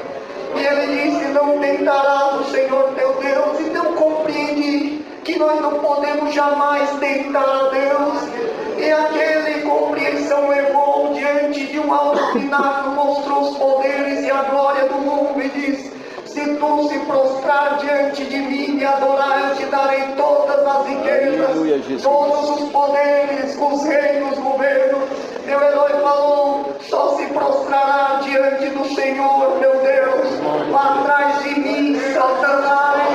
E ele disse, não tentarás o Senhor teu Deus. Então compreendi que nós não podemos jamais tentar a Deus. E aquele compreensão levou diante de um alto pináculo, mostrou os poderes e a glória do mundo e disse, se tu se prostrar diante de mim e adorar, eu te darei todas as riquezas, todos os poderes, os reinos, os governos. Meu herói falou, só se prostrará diante do Senhor, meu Deus, lá atrás de mim, Satanás.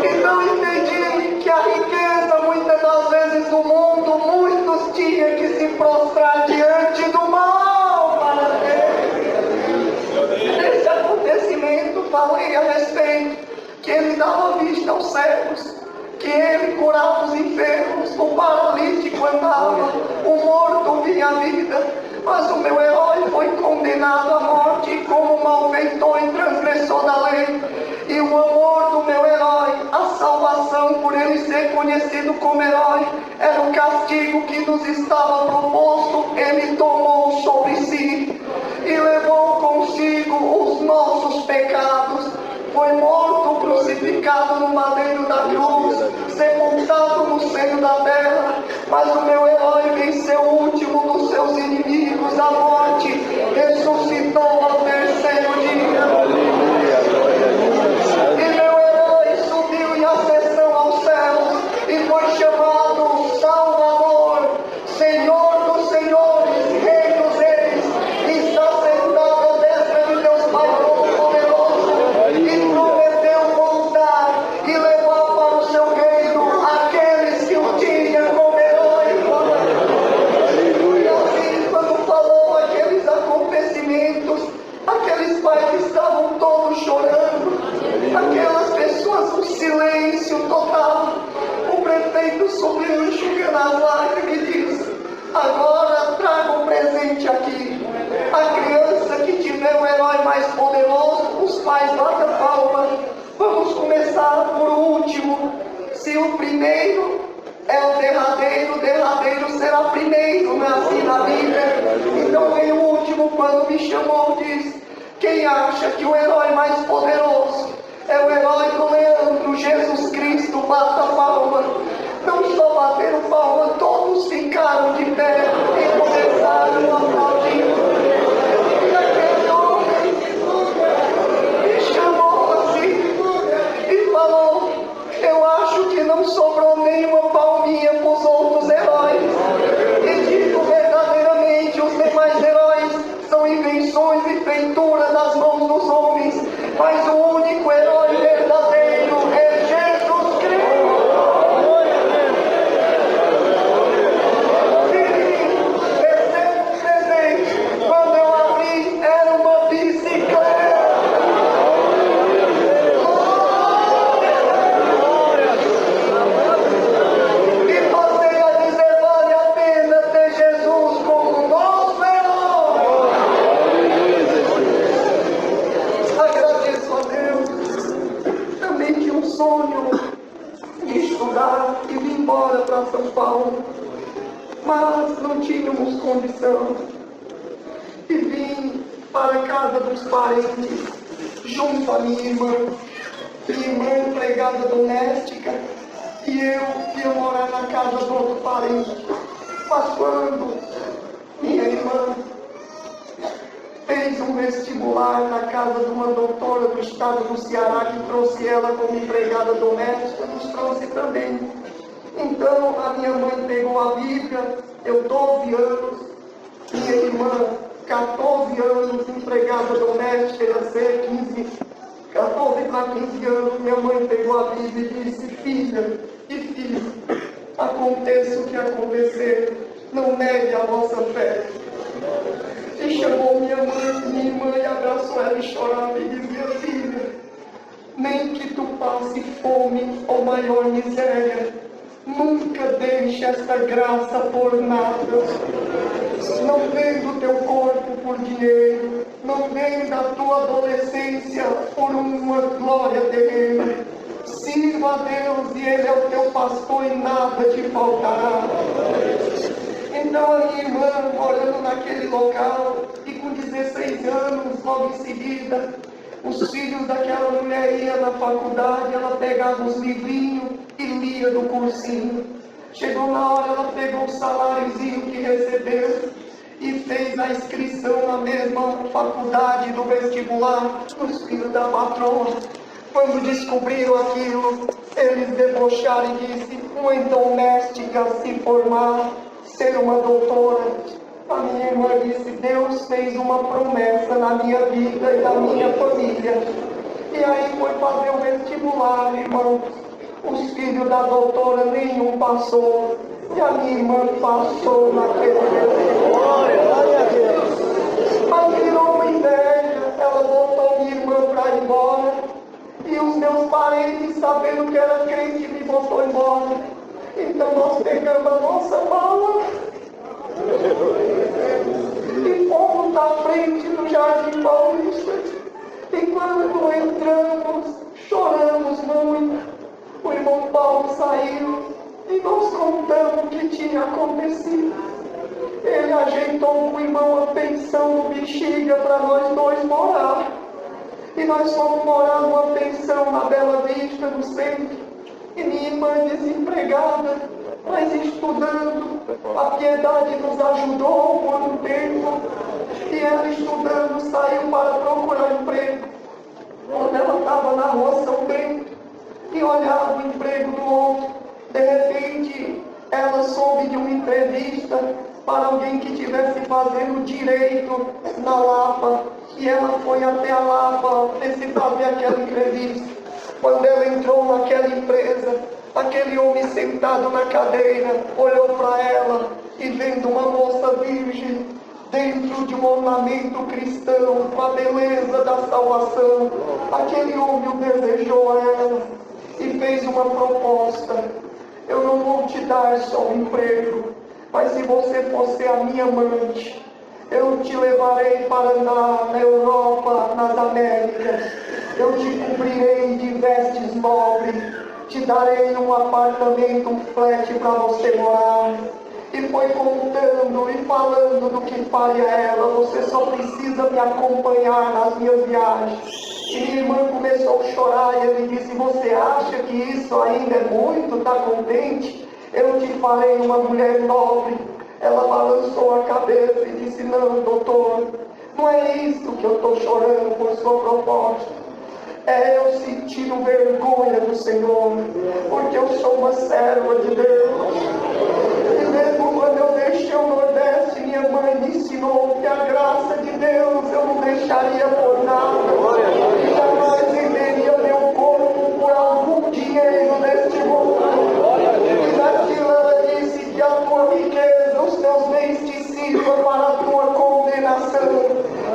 Então entendi que a riqueza, muitas das vezes no mundo, muitos tinham que se prostrar diante do mal para ter. Nesse acontecimento falei a respeito, que ele dava vista aos cegos, que ele curava os enfermos, o paralítico andava, o morto vinha à vida. Mas o meu herói foi condenado à morte como malfeitor e transgressor da lei. E o amor do meu herói, a salvação por ele ser conhecido como herói, era o castigo que nos estava proposto. Ele tomou sobre si e levou consigo os nossos pecados. Foi morto, crucificado no madeiro da cruz, sepultado no seio da terra. Mas o meu herói venceu o último dos seus inimigos, a morte, ressuscitou ao terceiro dia. E meu herói subiu em ascensão aos céus e foi chamado Salvador, Senhor dos senhores, Rei dos reis, e está sentado à destra de Deus Pai Todo-Poderoso. sorriu enxugando as lágrimas e disse: agora traga um presente aqui. A criança que tiver o herói mais poderoso, os pais batem palma. Vamos começar por último. Se o primeiro é o derradeiro será primeiro, não é assim na Bíblia? Então veio o último, quando me chamou, disse: quem acha que o herói mais poderoso é o herói do Leandro, Jesus Cristo? Bata palma. Não só bateram palma, todos ficaram de pé e começaram a aplaudir. E aquele homem me chamou assim e falou: eu acho que não sobrou nenhuma palminha para os outros heróis. E digo verdadeiramente, os demais heróis são invenções e feituras das mãos dos homens, mas o único herói verdadeiro é Jesus Cristo. Recebo um presente. Quando eu abri, era uma bicicleta. E passei a dizer: vale a pena ter Jesus como nosso herói. Agradeço a Deus. Também tinha um sonho de estudar e vir embora para São Paulo, mas não tínhamos condição. E vim para a casa dos parentes, junto à minha irmã empregada doméstica, e eu ia morar na casa do outro parente. Mas quando minha irmã fez um vestibular na casa de uma doutora do estado do Ceará, que trouxe ela como empregada doméstica, nos trouxe também. Então a minha mãe pegou a Bíblia, eu 12 anos, minha irmã 14 anos, empregada doméstica, ia ser 14 para 15 anos, minha mãe pegou a Bíblia e disse: filha e filho, aconteça o que acontecer, não negue a vossa fé. E chamou minha irmã e abraçou ela e chorava e dizia: filha, nem que tu passe fome ou maior miséria, nunca deixe esta graça por nada. Não vendo teu corpo por dinheiro, não venda a tua adolescência por uma glória terrena. Sirva a Deus e Ele é o teu pastor e nada te faltará. Então a minha irmã, morando naquele local, e com 16 anos, logo em seguida, os filhos daquela mulher iam na faculdade, ela pegava os livrinhos e lia do cursinho. Chegou na hora, ela pegou o saláriozinho que recebeu e fez a inscrição na mesma faculdade do vestibular, os filhos da patroa. Quando descobriram aquilo, eles debocharam e disseram: uma doméstica se formar, ser uma doutora. A minha irmã disse: Deus fez uma promessa na minha vida e na minha família. E aí foi fazer o vestibular, irmão. Os filhos da doutora nenhum passou. E a minha irmã passou naquele vestibular. Mas virou uma inveja. Ela botou minha irmã para ir embora. E os meus parentes, sabendo que era crente, me botou embora. Então nós pegamos a nossa mala e fomos na frente do Jardim Paulista. E quando entramos, choramos muito. O irmão Paulo saiu e nós contamos o que tinha acontecido. Ele ajeitou com o irmão a pensão do Bexiga para nós dois morar. E nós fomos morar numa pensão na Bela Vista, no centro. E minha irmã desempregada, mas estudando. A Piedade nos ajudou por um tempo. E ela estudando saiu para procurar emprego. Quando ela estava na rua São Bento e olhava o emprego do outro, de repente ela soube de uma entrevista para alguém que estivesse fazendo direito na Lapa. E ela foi até a Lapa se fazer aquela entrevista. Quando ela entrou naquela empresa, aquele homem sentado na cadeira olhou para ela e, vendo uma moça virgem dentro de um ornamento cristão com a beleza da salvação, aquele homem o desejou a ela e fez uma proposta: eu não vou te dar só um emprego, mas se você fosse a minha amante, eu te levarei para andar na Europa, nas Américas. Eu te cobrirei de vestes nobres, te darei um apartamento, um flat para você morar. E foi contando e falando do que faria ela. Você só precisa me acompanhar nas minhas viagens. E minha irmã começou a chorar e ele disse: você acha que isso ainda é muito? Está contente? Eu te farei uma mulher nobre. Ela balançou a cabeça e disse: não, doutor, não é isso que eu estou chorando por sua proposta. É eu sentindo vergonha do Senhor, porque eu sou uma serva de Deus. E mesmo quando eu deixei o Nordeste, minha mãe me ensinou que a graça de Deus eu não deixaria por nada. E jamais venderia meu corpo por algum dinheiro neste mundo. E naquilo ela disse que a tua riqueza, os teus bens te sirvam para a tua condenação.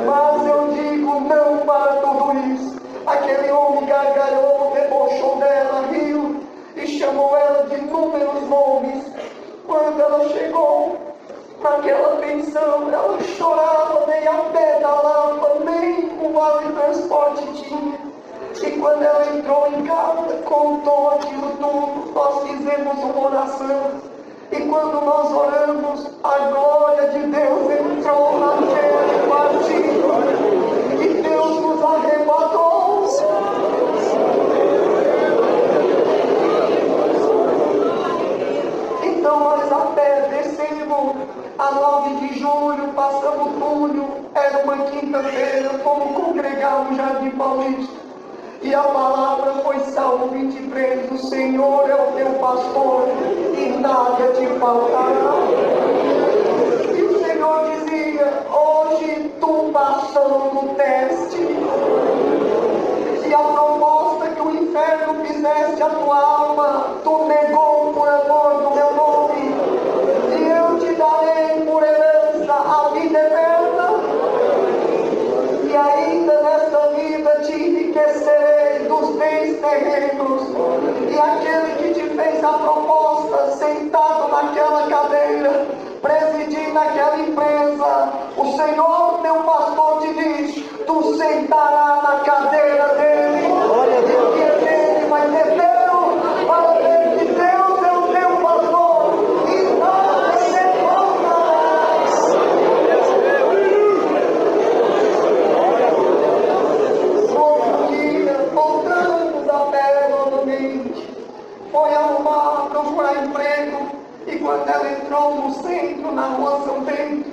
Mas eu digo não para tudo isso. Aquele homem gargalhou, debochou dela, riu e chamou ela de inúmeros nomes. Quando ela chegou naquela pensão, ela chorava, nem a pedalava, nem o vale transporte tinha. E quando ela entrou em casa, contou aquilo tudo, nós fizemos uma oração. E quando nós oramos, a glória de Deus entrou naquele quartinho. E Deus nos arrebatou. Então nós a pé descemos a 9 de julho, passamos o túnel, era uma quinta-feira, fomos congregar no Jardim Paulista. E a palavra foi Salmo 23, o Senhor é o teu pastor e nada te faltará. E o Senhor dizia: hoje tu passou no teste. E a proposta que o inferno fizesse a tua alma, tu negou por amor do meu nome. E eu te darei por herança a vida eterna. E ainda nesta vida te enriquecerei dos bens terrenos. E aquele que te fez a proposta, sentado naquela cadeira, presidindo aquela empresa, o Senhor teu pastor te diz: tu sentarás na cadeira dele. E que dele vai ser teu, para ver que Deus é o teu pastor e nada te faltará. Outro dia, voltamos a pé novamente, foi arrumar, procurar emprego. E quando ela entrou no centro, na rua São Bento,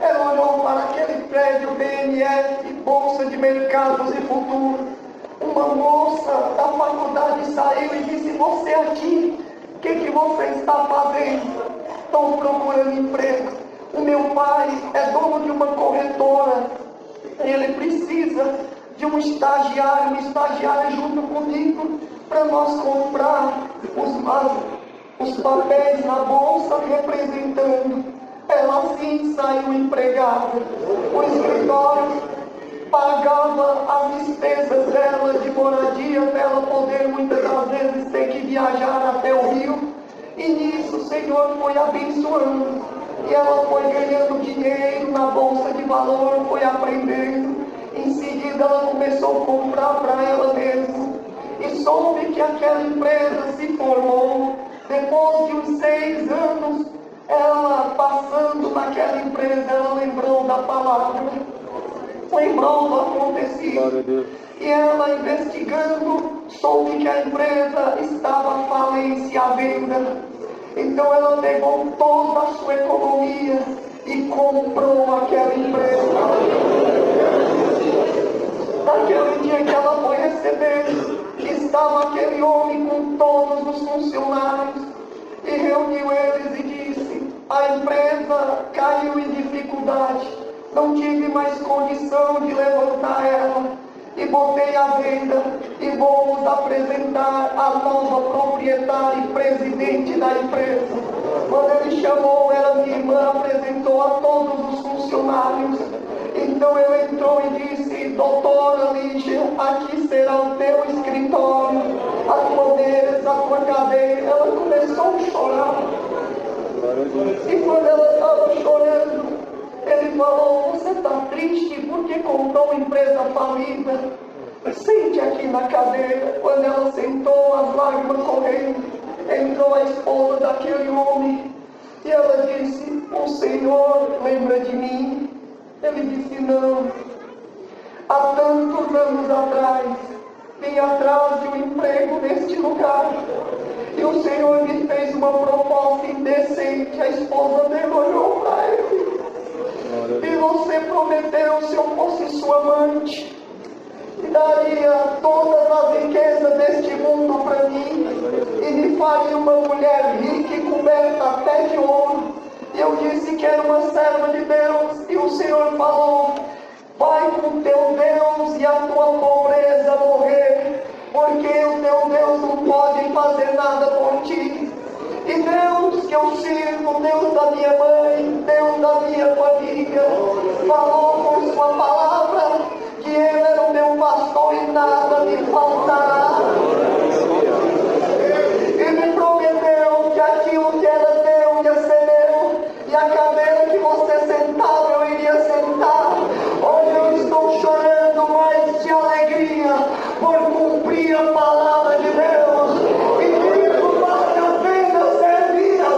ela olhou para aquele prédio BNF, Bolsa de Mercados e Futuro. Uma moça da faculdade saiu e disse: você aqui, o que você está fazendo? Estou procurando emprego. O meu pai é dono de uma corretora. Ele precisa de um estagiário, uma estagiária junto comigo, para nós comprar os papéis na bolsa representando. Ela assim saiu empregada. O escritório pagava as despesas dela de moradia para ela poder muitas das vezes ter que viajar até o Rio. E nisso o Senhor foi abençoando. E ela foi ganhando dinheiro na bolsa de valor, foi aprendendo. Em seguida ela começou a comprar para ela mesma. E soube que aquela empresa se formou. Depois de uns 6 anos, ela passando naquela empresa, ela lembrou da palavra, lembrou do acontecido. E ela investigando, soube que a empresa estava falência à venda. Então ela pegou toda a sua economia e comprou aquela empresa. Naquele dia que ela foi receber, estava aquele homem com todos os funcionários e reuniu eles e disse: a empresa caiu em dificuldade, não tive mais condição de levantar ela e botei à venda e vou vos apresentar a nova proprietária e presidente da empresa. Quando ele chamou ela, minha irmã apresentou a todos os funcionários. Então ele entrou e disse: doutora Lígia, aqui será o teu escritório, a tua mesa, a tua cadeira. Ela começou a chorar. Glória a Deus. E quando ela estava chorando, ele falou: você está triste porque comprou uma empresa falida? Sente aqui na cadeira. Quando ela sentou, as lágrimas correndo, entrou a esposa daquele homem. E ela disse: o Senhor lembra de mim? Ele disse: não. Há tantos anos atrás, vim atrás de um emprego neste lugar. E o Senhor me fez uma proposta indecente. A esposa dele olhou para ele. E você prometeu, se eu fosse sua amante, daria todas as riquezas deste mundo para mim e me faria uma mulher rica e coberta até de ouro. E eu disse que era uma serva de Deus. E o Senhor falou: vai com teu Deus e a tua pobreza morrer, porque o teu Deus não pode fazer nada por ti. E Deus que eu sirvo, Deus da minha mãe, Deus da minha família, falou por sua palavra que Ele era o meu pastor e nada me faltará. E me prometeu que aquilo que era teu ia ser meu, e a cadeira que você sentava eu iria sentar. Hoje eu estou chorando mais de alegria por cumprir a palavra de Deus. E digo: vale a pena servir a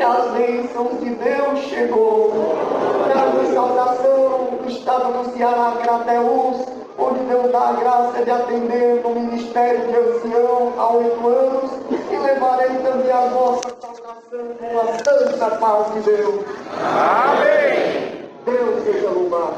as bênçãos de Deus chegou. Grande saudação do estado do Ceará, Crateús, onde Deus dá a graça de atender no ministério de ancião há 8 anos, e levarei também a vossa saudação com a santa paz de Deus. Amém. Deus seja louvado.